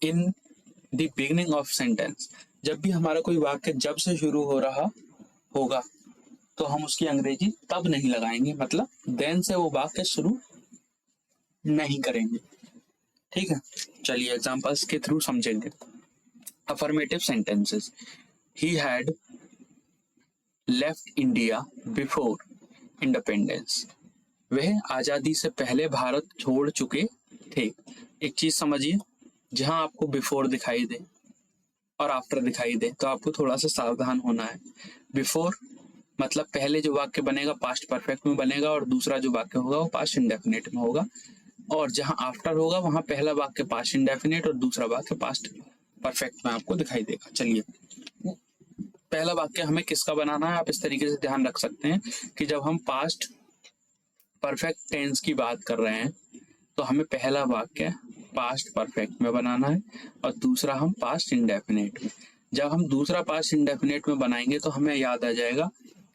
In the beginning of sentence, जब भी हमारा कोई वाक्य जब से शुरू हो रहा होगा तो हम उसकी अंग्रेजी तब नहीं लगाएंगे, मतलब देन से वो वाक्य शुरू नहीं करेंगे। ठीक है, चलिए एग्जांपल्स के थ्रू समझेंगे। Affirmative sentences, he had left India before independence, वह आजादी से पहले भारत छोड़ चुके थे। एक चीज समझिए, जहां आपको बिफोर दिखाई दे और आफ्टर दिखाई दे तो आपको थोड़ा सा सावधान होना है। बिफोर मतलब पहले जो वाक्य बनेगा पास्ट परफेक्ट में बनेगा और दूसरा जो वाक्य होगा वो पास्ट इंडेफिनिट में होगा, और जहां आफ्टर होगा वहां पहला वाक्य पास्ट इंडेफिनिट और दूसरा वाक्य पास्ट परफेक्ट में आपको दिखाई देगा। चलिए, पहला वाक्य हमें किसका बनाना है, आप इस तरीके से ध्यान रख सकते हैं कि जब हम पास्ट परफेक्ट टेंस की बात कर रहे हैं तो हमें पहला वाक्य पास्ट परफेक्ट में बनाना है और दूसरा हम पास्ट इंडेफिनिट में। जब हम दूसरा पास्ट इंडेफिनिट में बनाएंगे तो हमें याद आ जाएगा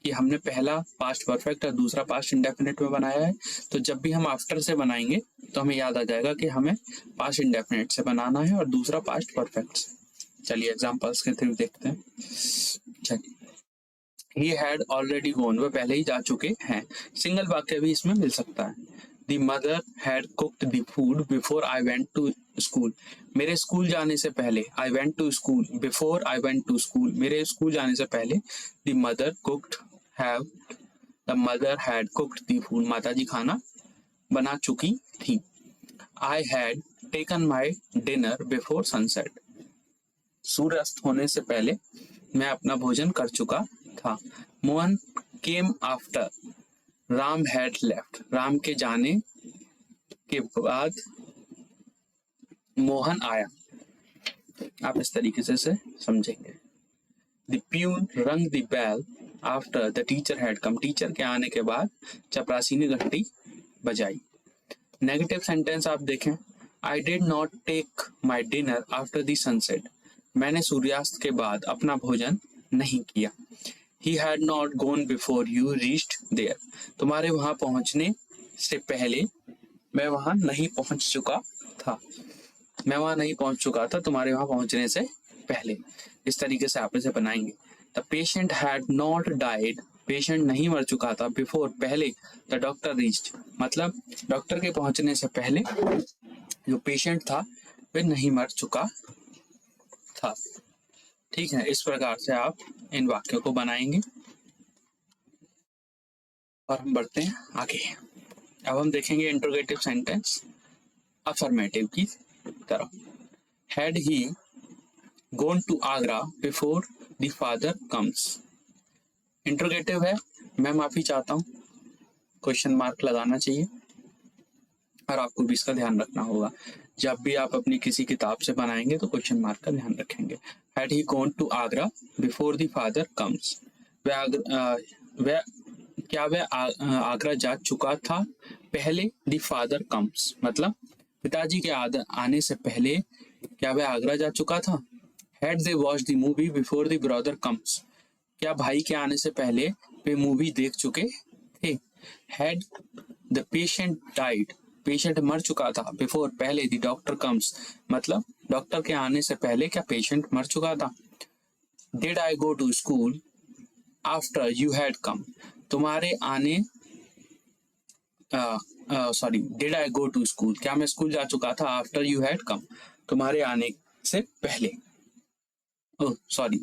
कि हमने पहला पास्ट परफेक्ट और दूसरा पास्ट इंडेफिनिट में बनाया है, तो जब भी हम आफ्टर से बनाएंगे तो हमें याद आ जाएगा कि हमें पास्ट इंडेफिनिट से बनाना है और दूसरा पास्ट परफेक्ट से। चलिए एग्जांपल्स के थ्रू देखते हैं। चलिए, he had already gone, वह पहले ही जा चुके हैं। सिंगल वाक्य भी इसमें मिल सकता है। The mother had cooked the food before I went to school, मेरे स्कूल जाने से पहले, I went to school, before I went to school, मेरे स्कूल जाने से पहले, the mother had cooked the food, माता जी खाना बना चुकी थी। I had taken my dinner before sunset, सूर्यास्त होने से पहले मैं अपना भोजन कर चुका था। Mohan came after Ram had left, Ram के जाने के बाद मोहन आया। आप इस तरीके से समझेंगे। The peon rang the bell after the teacher had come, teacher के आने के बाद चपरासी ने घंटी बजाई। नेगेटिव सेंटेंस आप देखें, I did not take my dinner after the sunset, मैंने सूर्यास्त के बाद अपना भोजन नहीं किया। He had not gone before you reached there, तुम्हारे वहां पहुंचने से पहले मैं वहां नहीं पहुंच चुका था, मैं वहां नहीं पहुंच चुका था तुम्हारे वहां पहुंचने से पहले। इस तरीके से आप इसे बनाएंगे। The patient had not died, patient नहीं मर चुका था, बिफोर पहले, द डॉक्टर रीच्ड, मतलब डॉक्टर के पहुंचने से पहले जो पेशेंट था वह नहीं मर चुका था। ठीक है, इस प्रकार से आप इन वाक्यों को बनाएंगे और हम बढ़ते हैं आगे। अब हम देखेंगे इंट्रोगेटिव सेंटेंस अफर्मेटिव की तरफ। Had he gone to Agra before the father comes, interrogative है, मैं माफी चाहता हूं, क्वेश्चन मार्क लगाना चाहिए और आपको भी इसका ध्यान रखना होगा। जब भी आप अपनी किसी किताब से बनाएंगे तो क्वेश्चन मार्क का ध्यान रखेंगे। Had he gone to Agra before the father comes, क्या वह आगरा जा चुका था पहले the father comes, मतलब पिताजी के आने से पहले क्या वह आगरा जा चुका था? Had they watch the movie before the brother comes, क्या भाई के आने से पहले वे मूवी देख चुके थे? Had the patient died, patient मर चुका था, बिफोर पहले द डॉक्टर कम्स, मतलब डॉक्टर के आने से पहले क्या पेशेंट मर चुका था? Did I go to school after you had come, तुम्हारे आने sorry did I go to school, क्या मैं स्कूल जा चुका था? आफ्टर यू हैड कम, तुम्हारे आने से पहले। ओह सॉरी,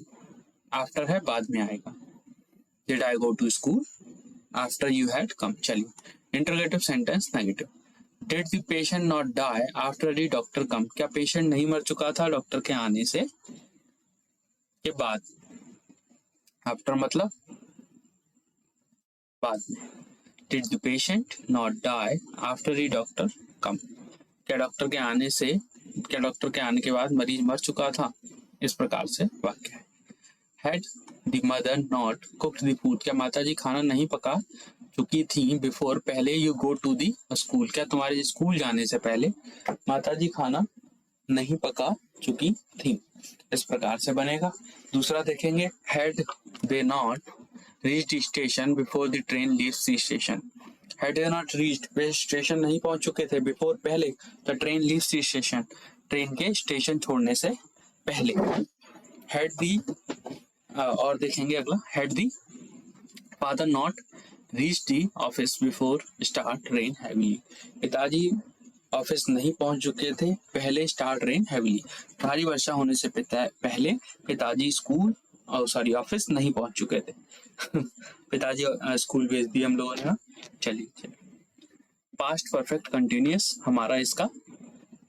आफ्टर है बाद में आएगा। Did I go to school after you had come. चलिए interrogative sentence negative. Did the patient not die after the doctor come, क्या पेशेंट नहीं मर चुका था डॉक्टर के आने से के बाद? आफ्टर मतलब बाद में। Did the patient not die after the doctor come, क्या डॉक्टर के आने से, क्या डॉक्टर के आने के बाद मरीज मर चुका था? इस प्रकार से वाक्य है। Had the mother not cooked the food, क्या माता जी खाना नहीं पका चुकी थी बिफोर पहले you go to the school, क्या तुम्हारे स्कूल जाने से पहले माता जी खाना नहीं पका चुकी थी? इस प्रकार से बनेगा। दूसरा देखेंगे, had they not reached station before the train leaves the station, had they not reached, way station नहीं पहुंच चुके थे, बिफोर पहले the train leaves the station, train के स्टेशन छोड़ने से पहले। हैड दी और देखेंगे अगला, had the father not reach the office before start rain heavily, पिताजी ऑफिस नहीं पहुंच चुके थे पहले स्टार्ट रेन हैवीली, भारी वर्षा होने से पहले पिताजी स्कूल और सॉरी ऑफिस नहीं पहुंच चुके थे। पिताजी स्कूल भेज दिए हम लोगों ने ना। चलिए पास्ट परफेक्ट कंटिन्यूअस हमारा इसका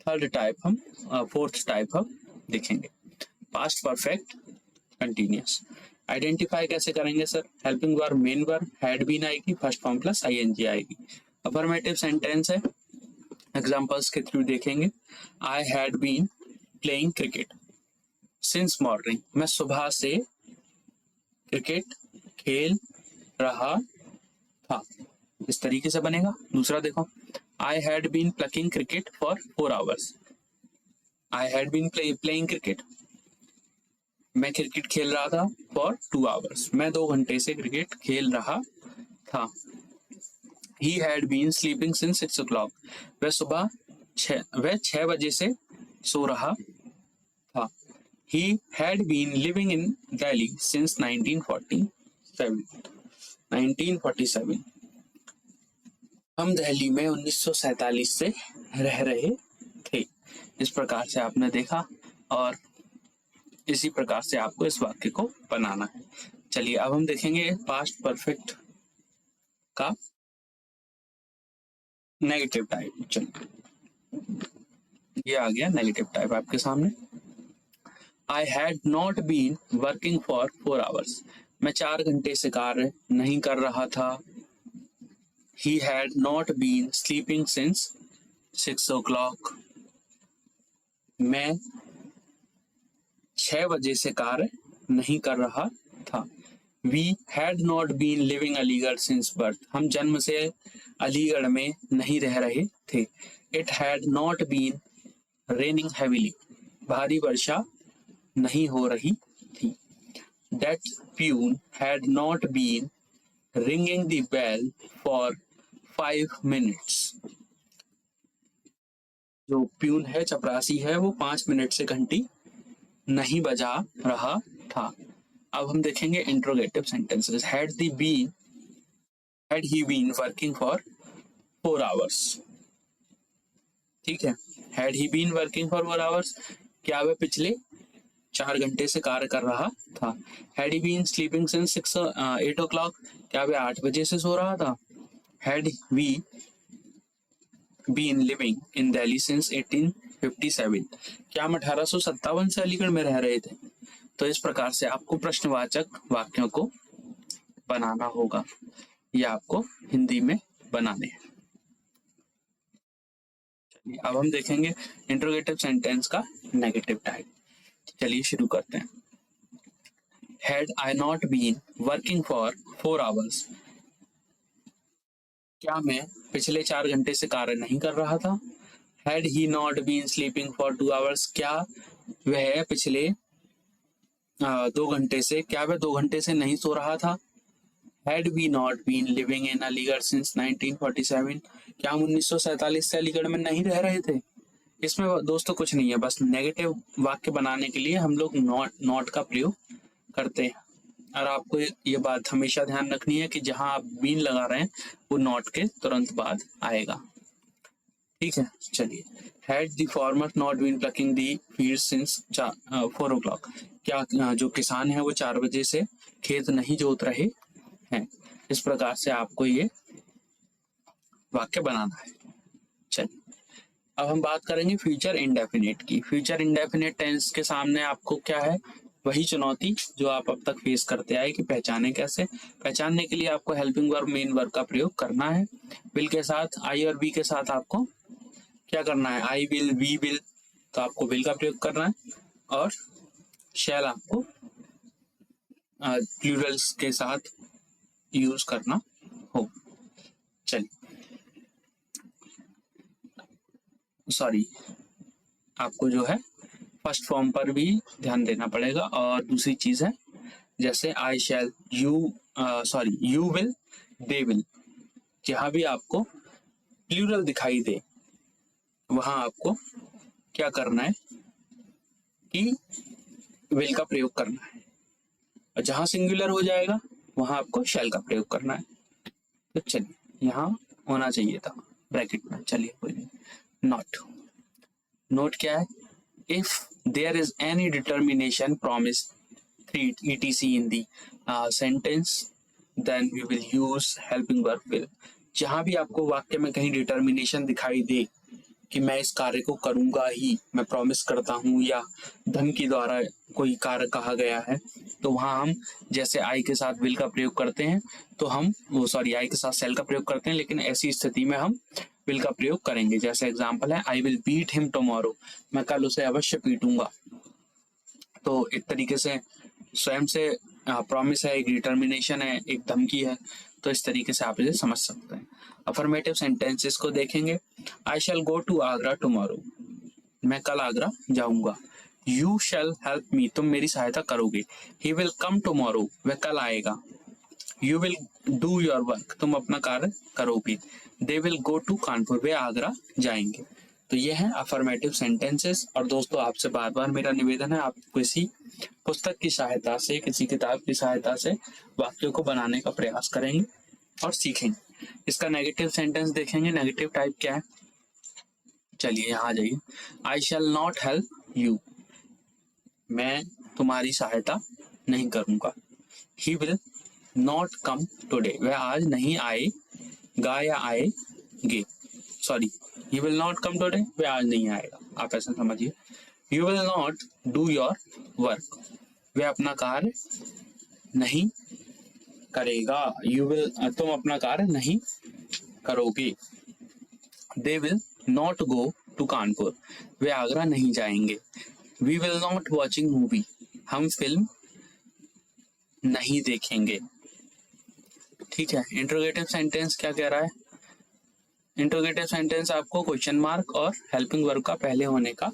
थर्ड टाइप, हम फोर्थ टाइप हम देखेंगे। पास्ट परफेक्ट कंटिन्यूअस आइडेंटिफाई कैसे करेंगे sir? Helping verb main verb had been आएगी, फर्स्ट फॉर्म प्लस आईएनजी आएगी। अफर्मेटिव सेंटेंस है, एग्जांपल्स के थ्रू देखेंगे। I had been playing cricket since morning, मैं सुबह से क्रिकेट खेल रहा था, इस तरीके से बनेगा। दूसरा देखो, I had been plucking cricket for 4 hours, I had been playing cricket, मैं क्रिकेट खेल रहा था फॉर 2 आवर्स, मैं 2 घंटे से क्रिकेट खेल रहा था। He had been sleeping since 6 o'clock, वह 6 बजे से सो रहा था। He had been living in Delhi since 1947, 1947, हम दिल्ली में 1947 से रह रहे थे। इस प्रकार से आपने देखा और इसी प्रकार से आपको इस वाक्य को बनाना है। चलिए अब हम देखेंगे पास्ट परफेक्ट का नेगेटिव टाइप। चलिए ये आ गया नेगेटिव टाइप आपके सामने। I had not been working for 4 hours, मैं 4 घंटे से कार्य नहीं कर रहा था। He had not been sleeping since 6 o'clock, मैं 6 बजे से कार्य नहीं कर रहा था। We had not been living Aligarh since birth, हम जन्म से अलीगढ़ में नहीं रह रहे थे। It had not been raining heavily, भारी वर्षा नहीं हो रही थी। That peon had not been ringing the bell for 5 minutes, जो प्यून है चपरासी है वो 5 मिनट से घंटी नहीं बजा रहा था। अब हम देखेंगे interrogative sentences. Had he been working for 4 hours, ठीक है। Had he been working for 4 hours, क्या वह पिछले 4 घंटे से कार्य कर रहा था। Had he been sleeping since 8 o'clock, क्या वह 8 बजे से सो रहा था। Had we been living in Delhi since 1857, क्या हम 1857 से अलीगढ़ में रह रहे थे। तो इस प्रकार से आपको प्रश्नवाचक वाक्यों को बनाना होगा, या आपको हिंदी में बनाने हैं। चलिए अब हम देखेंगे इंट्रोगेटिव सेंटेंस का नेगेटिव टाइप। चलिए शुरू करते हैं। Had I not been working for 4 hours, क्या मैं पिछले 4 घंटे से कार्य नहीं कर रहा था। Had he not been sleeping for 2 hours, क्या वह पिछले 2 घंटे से, क्या वह 2 घंटे से नहीं सो रहा था। Had we not been living in Aligarh since 1947, क्या हम 1947 से अलीगढ़ में नहीं रह रहे थे। इसमें दोस्तों कुछ नहीं है, बस नेगेटिव वाक्य बनाने के लिए हम लोग नॉट का प्रयोग करते हैं। और आपको ये बात हमेशा ध्यान रखनी है कि जहां आप बीन लगा रहे हैं वो नॉट के तुरंत बाद आएगा। ठीक है, चलिए। Had the farmer not been plucking the field since 4 o'clock, क्या जो किसान है वो 4 बजे से खेत नहीं जोत रहे हैं। इस प्रकार से आपको ये वाक्य बनाना है। चलिए, अब हम बात करेंगे फ्यूचर इंडेफिनिट की। फ्यूचर इंडेफिनिट टेंस के सामने आपको क्या है, वही चुनौती जो आप अब तक फेस करते आए कि पहचाने कैसे। पहचानने के लिए आपको हेल्पिंग वर्ब, मेन वर्ब का प्रयोग करना है। विल के साथ, आई और बी के साथ आपको क्या करना है, आई विल, वी विल, तो आपको विल का प्रयोग करना है। और शैल आपको प्लूरल्स के साथ यूज करना हो। चलिए, सॉरी, आपको जो है फर्स्ट फॉर्म पर भी ध्यान देना पड़ेगा। और दूसरी चीज है, जैसे I shall, you sorry, you will, they will, जहां भी आपको प्लूरल दिखाई दे वहां आपको क्या करना है कि विल का प्रयोग करना है। और जहां सिंगुलर हो जाएगा वहां आपको शैल का प्रयोग करना है। तो चलिए, यहाँ होना चाहिए था ब्रैकेट में। चलिए, कोई नहीं। नॉट, नोट क्या है, if there is any determination, promise, threat, etc in the sentence, then we will use helping verb will। जहां भी आपको वाक्य में कहीं डिटर्मिनेशन दिखाई दे कि मैं इस कार्य को करूंगा ही, मैं प्रॉमिस करता हूं, या धमकी द्वारा कोई कार्य कहा गया है, तो वहां हम जैसे आई के साथ विल का प्रयोग करते हैं, तो हम वो सॉरी आई के साथ सेल का प्रयोग करते हैं, लेकिन ऐसी स्थिति में हम विल का प्रयोग करेंगे। जैसे एग्जांपल है, I will beat him tomorrow, मैं कल उसे अवश्य पीटूंगा। तो एक तरीके से स्वयं से प्रॉमिस है, एक डिटर्मिनेशन है, एक धमकी है। तो इस तरीके से आप इसे समझ सकते हैं। अफर्मेटिव सेंटेंसेस को देखेंगे। आई शैल गो टू आगरा टुमारो, मैं कल आगरा जाऊंगा। यू शैल हेल्प मी, तुम मेरी सहायता करोगे। ही विल कम टुमारो, वह कल आएगा। You will do your work, तुम अपना कार्य करोगे। They will go to Kanpur, वे आगरा जाएंगे। तो ये है अफर्मेटिव सेंटेंसेस। और दोस्तों, आपसे बार बार मेरा निवेदन है, आप किसी पुस्तक की सहायता से, किसी किताब की सहायता से वाक्यों को बनाने का प्रयास करेंगे और सीखेंगे। इसका नेगेटिव सेंटेंस देखेंगे। नेगेटिव टाइप क्या है, चलिए यहाँ आ जाइए। I shall not help you, मैं तुम्हारी सहायता नहीं करूंगा। He will not come today, वह आज नहीं आएगा या आएगे। Sorry, he will not come today, वह आज नहीं आएगा, आप ऐसा समझिए। You will not do your work, वह अपना कार्य नहीं करेगा। यू विल, तुम अपना कार्य नहीं करोगे। They will not go to Kanpur, वे आगरा नहीं जाएंगे। We will not watching movie, हम फिल्म नहीं देखेंगे। ठीक है। इंट्रोगेटिव सेंटेंस क्या कह रहा है, इंट्रोगेटिव सेंटेंस आपको क्वेश्चन मार्क और हेल्पिंग वर्ब का पहले होने का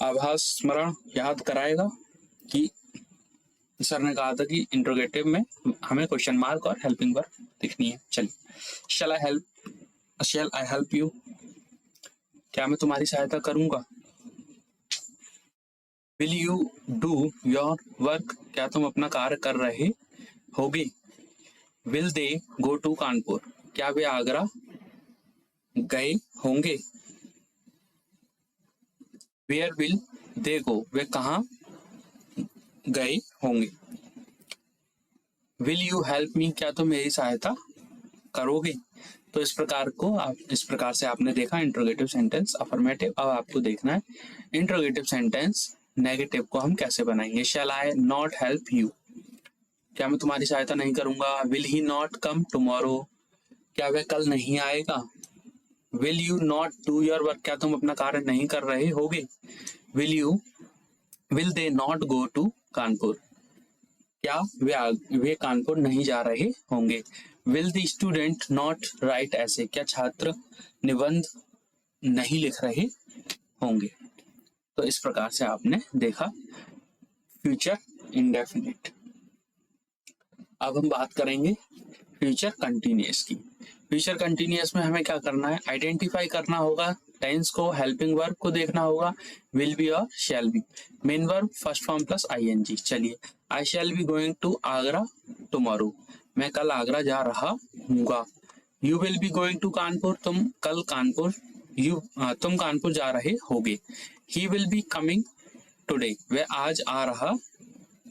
आभास स्मरण याद कराएगा कि सर ने कहा था कि इंट्रोगेटिव में हमें क्वेश्चन मार्क और हेल्पिंग वर्ब दिखनी है। चलिए, शैल आई हेल्प यू, क्या मैं तुम्हारी सहायता करूंगा। Will you do your work, क्या तुम अपना कार्य कर रहे होगे। Will they go to Kanpur, क्या वे आगरा गए होंगे। वेयर विल दे गो, वे कहाँ गए होंगे। विल यू हेल्प मी, क्या तुम मेरी सहायता करोगे। तो इस प्रकार से आपने देखा इंट्रोगेटिव सेंटेंस, अफर्मेटिव। अब आपको देखना है इंट्रोगेटिव सेंटेंस नेगेटिव को हम कैसे बनाएंगे। Shall I not help you, क्या मैं तुम्हारी सहायता नहीं करूंगा। Will he not come tomorrow, क्या वह कल नहीं आएगा। Will you not do your work, क्या तुम अपना कार्य नहीं कर रहे होगे। Will they not go to Kanpur, क्या वे कानपुर नहीं जा रहे होंगे। Will the student not write ऐसे, क्या छात्र निबंध नहीं लिख रहे होंगे। तो इस प्रकार से आपने देखा फ्यूचर इंडेफिनिट। अब हम बात करेंगे फ्यूचर कंटिन्यूअस की। फ्यूचर कंटिन्यूअस में हमें क्या करना है, आइडेंटिफाई करना होगा टेंस को, हेल्पिंग वर्ब को देखना होगा, विल बी और shall be, main verb first form plus I N G. चलिए, I shall be going to Agra tomorrow, मैं कल आगरा जा रहा हूँगा। You will be going to Kanpur, तुम कल कानपुर तुम कानपुर जा रहे होगे। He will be coming today, वह आज आ रहा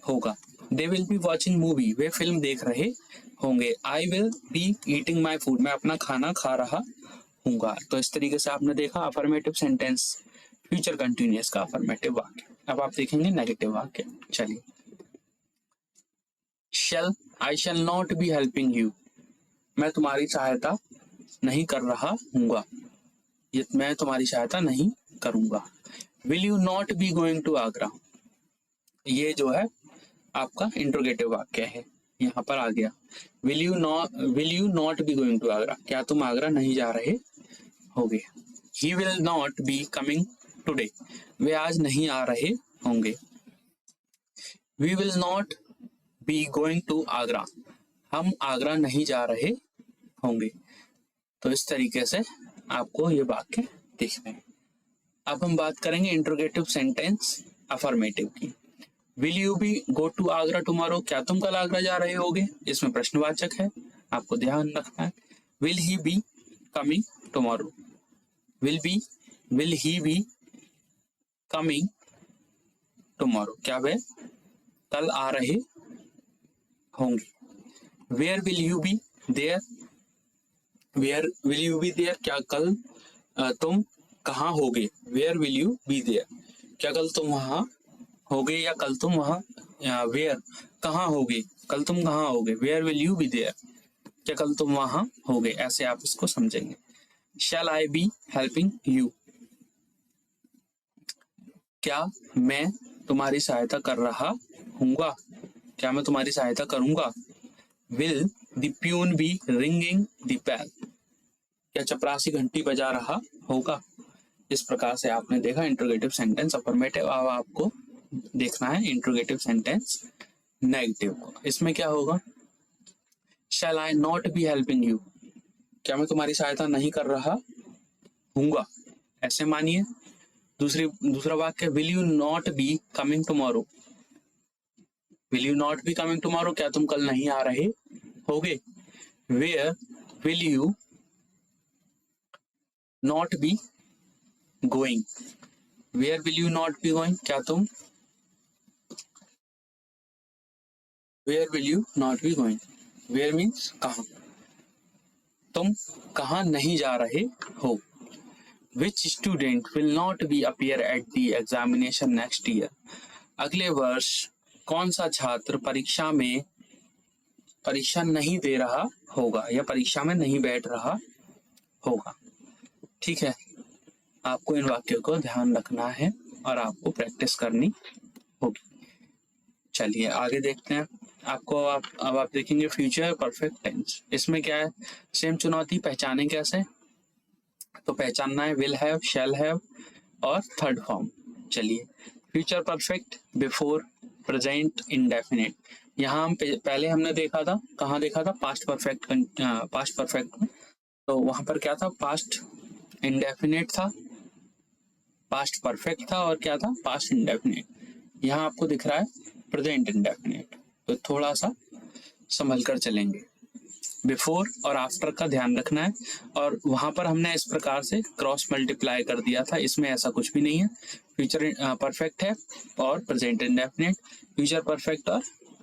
होगा। They will be watching movie, वे फिल्म देख रहे होंगे। I will be eating my food, मैं अपना खाना खा रहा हूँगा। तो इस तरीके से आपने देखा अफर्मेटिव सेंटेंस, फ्यूचर कंटिन्यूअस का अफर्मेटिव वाक्य। अब आप देखेंगे नेगेटिव वाक्य। चलिए, shall, I shall not be helping you, मैं तुम्हारी सहायता नहीं कर रहा हूँगा, मैं तुम्हारी सहायता नहीं करूंगा। Will you not be going to Agra, ये जो है आपका इंट्रोगेटिव वाक्य है, यहाँ पर आ गया। Will you not be going to Agra, क्या तुम आगरा नहीं जा रहे होगे। He will not be coming today, वे आज नहीं आ रहे होंगे। We will not be going to Agra, हम आगरा नहीं जा रहे होंगे। तो इस तरीके से आपको ये वाक्य दिखते हैं। अब हम बात करेंगे इंट्रोगेटिव सेंटेंस अफर्मेटिव की। Will you be go to Agra tomorrow, क्या तुम कल आगरा जा रहे होगे, इसमें प्रश्नवाचक है, आपको ध्यान रखना है। Will he be coming tomorrow, will he be coming tomorrow, क्या वे कल आ रहे होंगे। Where will you be there, where will you be there, क्या कल तुम कहाँ होगे। Where will you be there, क्या कल तुम वहां होगे या कल तुम वहां, वेयर कहाँ होगे, कल तुम कहाँ होगे। Where will you be there, क्या कल तुम वहां होगे, ऐसे आप इसको समझेंगे। Shall I be helping you, क्या मैं तुम्हारी सहायता कर रहा हूँगा, क्या मैं तुम्हारी सहायता करूंगा। Will the peon be ringing the bell, क्या चपरासी घंटी बजा रहा होगा। इस प्रकार से आपने देखा इंट्रोगेटिव सेंटेंस अफर्मेटिव। अब आपको देखना है इंट्रोगेटिव सेंटेंस नेगेटिव को। इसमें क्या होगा, शैल I not be helping you, क्या मैं तुम्हारी सहायता नहीं कर रहा हूँगा, ऐसे मानिए। दूसरा वाक्य, will you not be coming tomorrow, will you not be coming tomorrow, क्या तुम कल नहीं आ रहे होगे। Where will you not be going, where will you not be going, क्या तुम, where will you not be going, where means कहाँ, तुम कहाँ नहीं जा रहे हो। Which student will not be appear at the examination next year, अगले वर्ष कौन सा छात्र परीक्षा नहीं दे रहा होगा या परीक्षा में नहीं बैठ रहा होगा। ठीक है, आपको इन वाक्यों को ध्यान रखना है और आपको प्रैक्टिस करनी होगी। चलिए आगे देखते हैं। अब आप देखेंगे फ्यूचर परफेक्ट टेंस। इसमें क्या है, सेम चुनौती, पहचाने कैसे, तो पहचानना है विल हैव, शैल हैव और थर्ड फॉर्म। चलिए, future perfect, before, present, indefinite. यहाँ हम पहले हमने देखा था, कहाँ देखा था, पास्ट परफेक्ट में। तो वहां पर क्या था, पास्ट इंडेफिनिट था, पास्ट परफेक्ट था और क्या था, पास्ट इंडेफिनिट। यहाँ आपको दिख रहा है प्रेजेंट इंडेफिनिट, तो थोड़ा सा संभल कर चलेंगे। बिफोर और आफ्टर का ध्यान रखना है, और वहां पर हमने इस प्रकार से क्रॉस मल्टीप्लाई कर दिया था, इसमें ऐसा कुछ भी नहीं है। फ्यूचर परफेक्ट है और प्रेजेंट इंडेफिनिट, फ्यूचर परफेक्ट और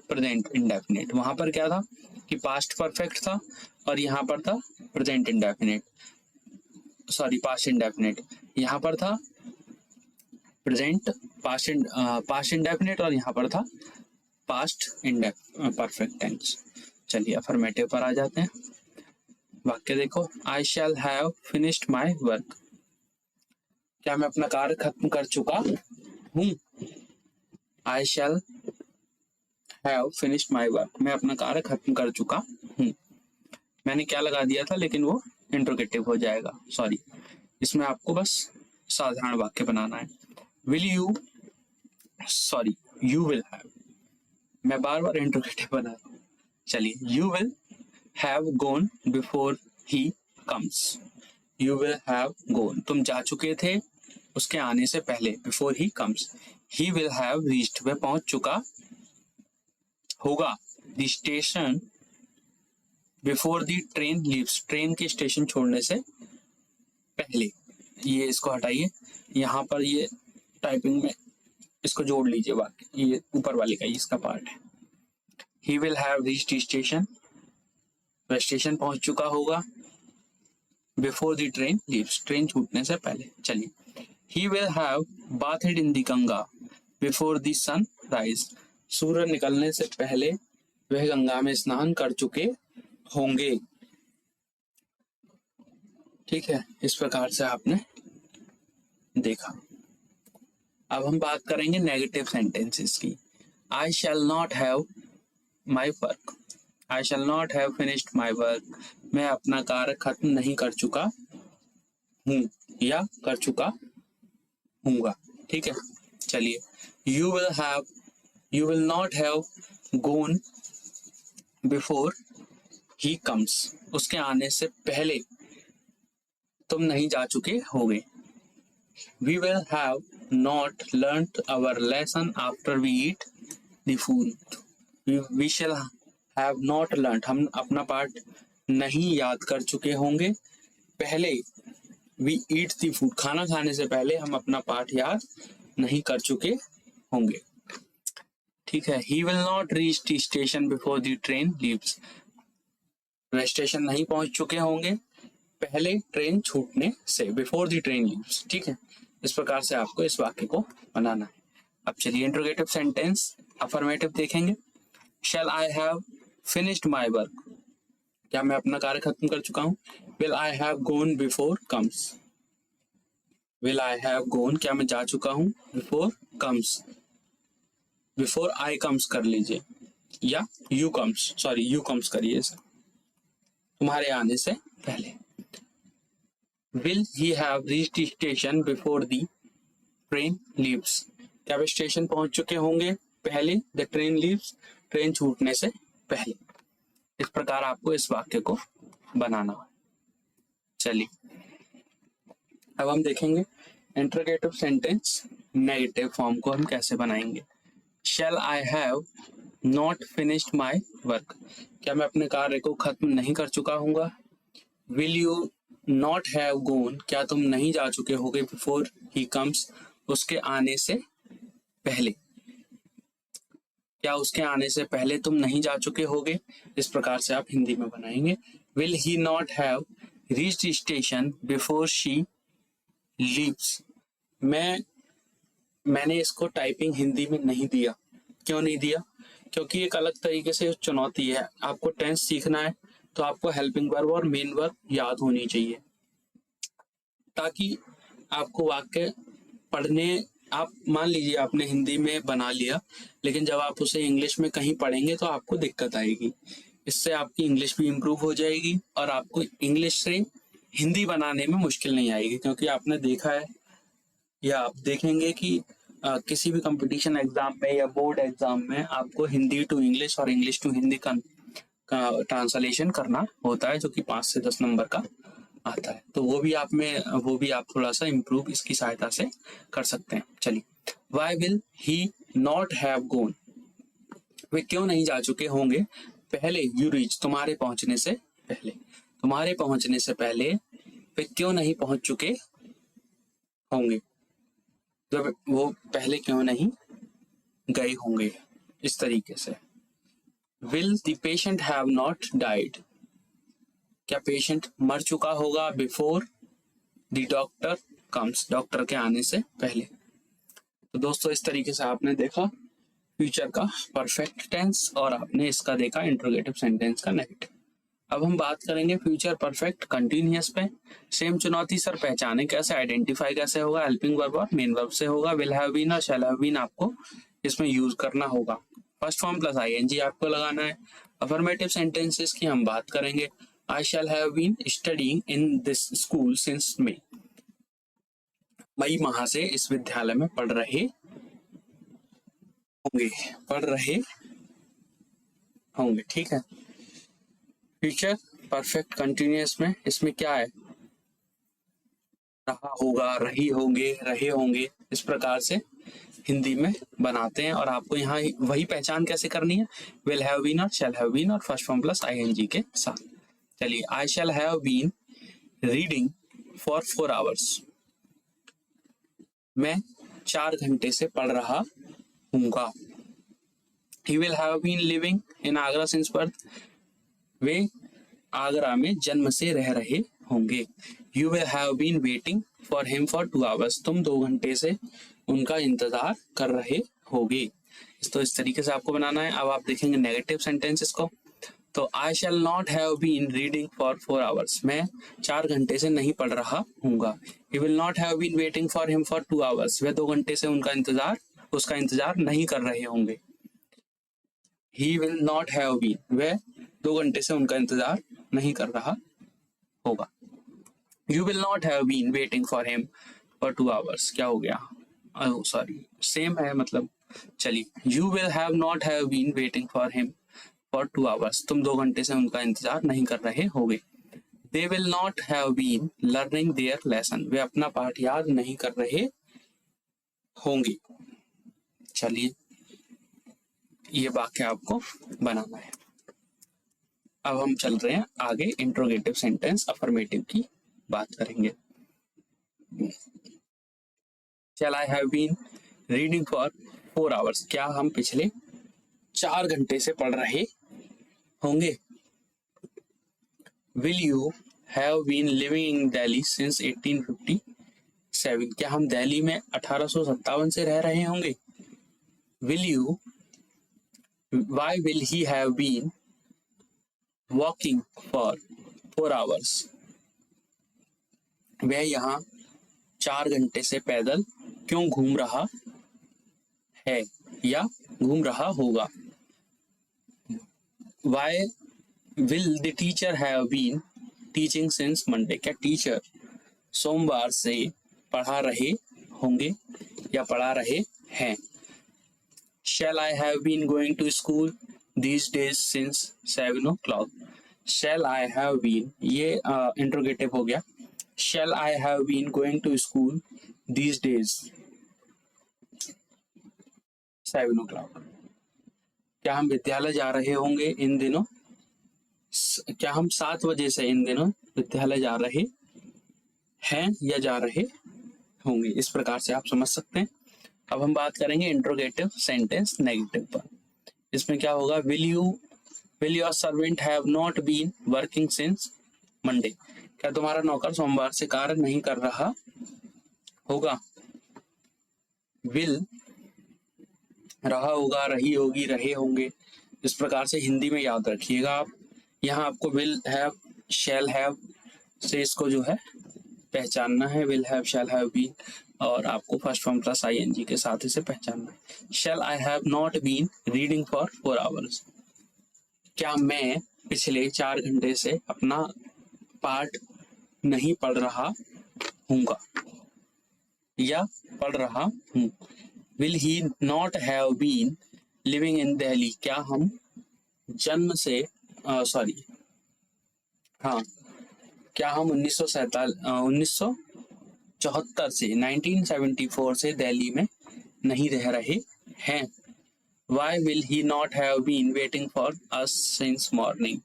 प्रेजेंट इंडेफिनिट। वहां पर क्या था कि पास्ट परफेक्ट था और यहाँ पर था present indefinite, sorry past indefinite. यहाँ पर था प्रेजेंट पास्ट इंडेफिनिट और यहाँ पर था पास्ट परफेक्ट टेंस। चलिए अफर्मेटिव पर आ जाते हैं। वाक्य देखो, I shall have finished my work, क्या मैं अपना कार्य खत्म कर चुका हूँ। I shall have finished my work, मैं अपना कार्य खत्म कर चुका हूँ। मैंने क्या लगा दिया था लेकिन वो इंट्रोगेटिव हो जाएगा, सॉरी। इसमें आपको बस साधारण वाक्य बनाना है। Will you, sorry, you will have, मैं बार बार इंट्रोगेटिव बना रहा हूँ। चलिए, you will have gone before he comes. You will have gone, तुम जा चुके थे उसके आने से पहले, before he comes. He will have reached, वह पहुंच चुका होगा, the station before the train leaves, train के स्टेशन छोड़ने से पहले। ये इसको हटाइए, यहाँ पर ये टाइपिंग में इसको जोड़ लीजिए वाक्य, ये ऊपर वाले का, इसका पार्ट है। He will have reached station, वह स्टेशन पहुंच चुका होगा, before the train leaves, train छूटने से पहले। चलिए, he will have bathed in the Ganga before the sun rise, सूर्य निकलने से पहले वह गंगा में स्नान कर चुके होंगे। ठीक है, इस प्रकार से आपने देखा। अब हम बात करेंगे नेगेटिव सेंटेंसेस की। I shall not have my work, I shall not have finished my work, मैं अपना कार्य खत्म नहीं कर चुका हूँ या कर चुका हूँगा। ठीक है, चलिए, you will not have gone before he comes, उसके आने से पहले तुम नहीं जा चुके होगे। We will have not learned our lesson after we eat the food, we shall have not learned, हम अपना पाठ नहीं याद कर चुके होंगे पहले, वी ईट द फूड, खाना खाने से पहले हम अपना पाठ याद नहीं कर चुके होंगे। ठीक है, he will not reach the station before the train leaves, वह स्टेशन नहीं पहुंच चुके होंगे पहले ट्रेन छूटने से, बिफोर द ट्रेन लीव्स। ठीक है, इस प्रकार से आपको इस वाक्य को बनाना है। अब चलिए इंट्रोगेटिव सेंटेंस अफर्मेटिव देखेंगे। Shall I have finished my work, क्या मैं अपना कार्य खत्म कर चुका हूँ। Will I have gone before comes, will I have gone, क्या मैं जा चुका हूँ, before comes, before I comes कर लीजिए, या you comes, sorry you comes करिए सर, तुम्हारे आने से पहले। Will he have reached station before the train leaves, क्या वे स्टेशन पहुंच चुके होंगे पहले द ट्रेन लीव्स, ट्रेन छूटने से पहले। इस प्रकार आपको इस वाक्य को बनाना है। चलिए, अब हम देखेंगे इंट्रोगेटिव सेंटेंस नेगेटिव फॉर्म को हम कैसे बनाएंगे। Shall I have not finished my work, क्या मैं अपने कार्य को खत्म नहीं कर चुका हूँगा। Will you not have gone, क्या तुम नहीं जा चुके होगे बिफोर ही कम्स, उसके आने से पहले, क्या उसके आने से पहले तुम नहीं जा चुके होगे। इस प्रकार से आप हिंदी में बनाएंगे। Will he not have reached station before she leaves, मैंने इसको टाइपिंग हिंदी में नहीं दिया। क्यों नहीं दिया, क्योंकि एक अलग तरीके से चुनौती है। आपको टेंस सीखना है तो आपको हेल्पिंग वर्ब और मेन वर्ब याद होनी चाहिए, ताकि आपको वाक्य पढ़ने, आप मान लीजिए आपने हिंदी में बना लिया, लेकिन जब आप उसे इंग्लिश में कहीं पढ़ेंगे तो आपको दिक्कत आएगी। इससे आपकी इंग्लिश भी इम्प्रूव हो जाएगी और आपको इंग्लिश से हिंदी बनाने में मुश्किल नहीं आएगी। क्योंकि आपने देखा है या आप देखेंगे कि किसी भी कंपटीशन एग्जाम में या बोर्ड एग्जाम में आपको हिंदी टू इंग्लिश और इंग्लिश टू हिंदी का ट्रांसलेशन करना होता है, जो कि 5 से 10 नंबर का आता है। तो वो भी आप थोड़ा सा इम्प्रूव इसकी सहायता से कर सकते हैं। चलिए, why will he not have gone, वे क्यों नहीं जा चुके होंगे पहले, यू रीच, तुम्हारे पहुंचने से पहले, तुम्हारे पहुंचने से पहले वे क्यों नहीं पहुंच चुके होंगे, जब वो पहले क्यों नहीं गए होंगे। इस तरीके से will the patient have not died, क्या पेशेंट मर चुका होगा before the doctor comes, doctor के आने से पहले। तो दोस्तों, इस तरीके से आपने देखा फ्यूचर का परफेक्ट टेंस और आपने इसका देखा इंट्रोगेटिव सेंटेंस का नेगेटिव। अब हम बात करेंगे फ्यूचर परफेक्ट कंटिन्यूअस पे। सेम चुनौती सर, पहचाने कैसे, आइडेंटिफाई कैसे होगा, हेल्पिंग वर्ब और मेन वर्ब से होगा। विल हैव बीन और शैल हैव बीन आपको इसमें यूज करना होगा। फर्स्ट फॉर्म प्लस आईएनजी आपको लगाना है। अफर्मेटिव सेंटेंसेस की हम बात करेंगे। I shall have been studying in this school since May, मई माह से इस विद्यालय में पढ़ रहे होंगे। ठीक है। फ्यूचर परफेक्ट कंटिन्यूअस में इसमें क्या है, रहा होगा, रही होंगे, रहे होंगे, इस प्रकार से हिंदी में बनाते हैं। और आपको यहाँ वही पहचान कैसे करनी है, विल हैव बीन और शैल हैव बीन और फर्स्ट फॉर्म प्लस आईएनजी के साथ। चलिए, I shall have been reading for 4 hours। मैं 4 घंटे से पढ़ रहा हूँगा। He will have been living in Agra since birth। वे आगरा में जन्म से रह रहे होंगे। You will have been waiting for him for 2 hours। तुम 2 घंटे से उनका इंतजार कर रहे होगे। तो इस तरीके से आपको बनाना है। अब आप देखेंगे नेगेटिव सेंटेंसेस को। तो I shall not have been reading for 4 hours। मैं 4 घंटे से नहीं पढ़ रहा हूँगा। He will not have been waiting for him for 2 hours। वे 2 घंटे से उसका इंतजार नहीं कर रहे होंगे। He will not have been, वह 2 घंटे से उनका इंतजार नहीं कर रहा होगा। You will not have been waiting for him for 2 hours। क्या हो गया, सॉरी, सेम है मतलब। चलिए, You will have not have been waiting for him for 2 hours। तुम 2 घंटे से उनका इंतजार नहीं कर रहे होगे। They will not have been learning their lesson। वे अपना पाठ याद नहीं कर रहे होंगे। चलिए, ये वाक्य आपको बनाना है। अब हम चल रहे हैं आगे, इंट्रोगेटिव सेंटेंस अफर्मेटिव की बात करेंगे। Shall I have been reading for 4 hours। क्या हम पिछले 4 घंटे से पढ़ रहे होंगे। Will you have been living in Delhi since 1857। क्या हम दिल्ली में 1857 से रह रहे होंगे। Why will he have been walking for 4 hours। वह यहाँ 4 घंटे से पैदल क्यों घूम रहा है या घूम रहा होगा। Why will the teacher have been teaching since Monday। क्या टीचर सोमवार से पढ़ा रहे होंगे या पढ़ा रहे हैं। Shall I have been going to school these days since 7 o'clock। Shall I have been, ये इंट्रोगेटिव हो गया। Shall I have been going to school these days 7 o'clock। क्या हम विद्यालय जा रहे होंगे इन दिनों। क्या हम 7 बजे से इन दिनों विद्यालय जा रहे हैं या जा रहे होंगे। इस प्रकार से आप समझ सकते हैं। अब हम बात करेंगे इंट्रोगेटिव सेंटेंस नेगेटिव पर। इसमें क्या होगा, will your servant have not been working since Monday। क्या तुम्हारा नौकर सोमवार से कार्य नहीं कर रहा होगा। will रहा होगा, रही होगी, रहे होंगे, इस प्रकार से हिंदी में याद रखिएगा आप। यहाँ आपको will have, shall have से इसको जो है पहचानना है। will have, shall have been, और आपको फर्स्ट फॉर्म प्लस आईएनजी के साथ इसे पहचानना है। Shall I have not been reading for 4 hours। क्या मैं पिछले 4 घंटे से अपना पाठ नहीं पढ़ रहा हूँगा या पढ़ रहा हूँ। Will he not have been living in Delhi। क्या हम जन्म से क्या हम 1974 से 1974 से दिल्ली में नहीं रह रहे हैं। Why will he not have been waiting for us since morning।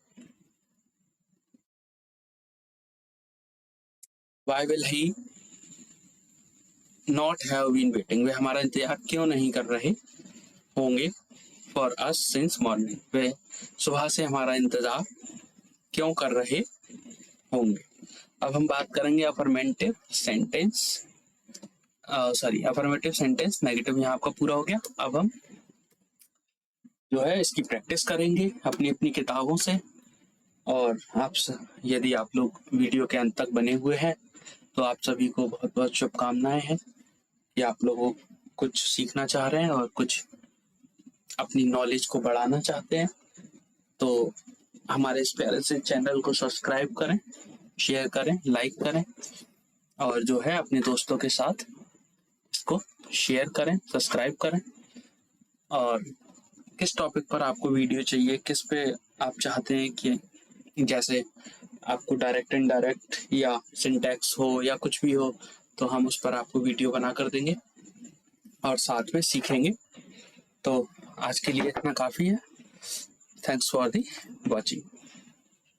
Why will he not have been waiting, वे हमारा इंतजार क्यों नहीं कर रहे होंगे। For us since morning, वे सुबह से हमारा इंतजार क्यों कर रहे होंगे। अब हम बात करेंगे अफर्मेटिव सेंटेंस नेगेटिव। यहाँ आपका पूरा हो गया। अब हम जो है इसकी प्रैक्टिस करेंगे अपनी अपनी किताबों से। और यदि आप लोग वीडियो के अंत तक बने हुए हैं तो आप सभी को बहुत बहुत शुभकामनाएं हैं कि आप लोग कुछ सीखना चाह रहे हैं और कुछ अपनी नॉलेज को बढ़ाना चाहते हैं। तो हमारे इस प्यारे से चैनल को सब्सक्राइब करें, शेयर करें, लाइक करें और जो है अपने दोस्तों के साथ शेयर करें, सब्सक्राइब करें। और किस टॉपिक पर आपको वीडियो चाहिए, किस पे आप चाहते हैं कि जैसे आपको डायरेक्ट इनडायरेक्ट या सिंटैक्स हो या कुछ भी हो, तो हम उस पर आपको वीडियो बना कर देंगे और साथ में सीखेंगे। तो आज के लिए इतना काफ़ी है। Thanks for the watching.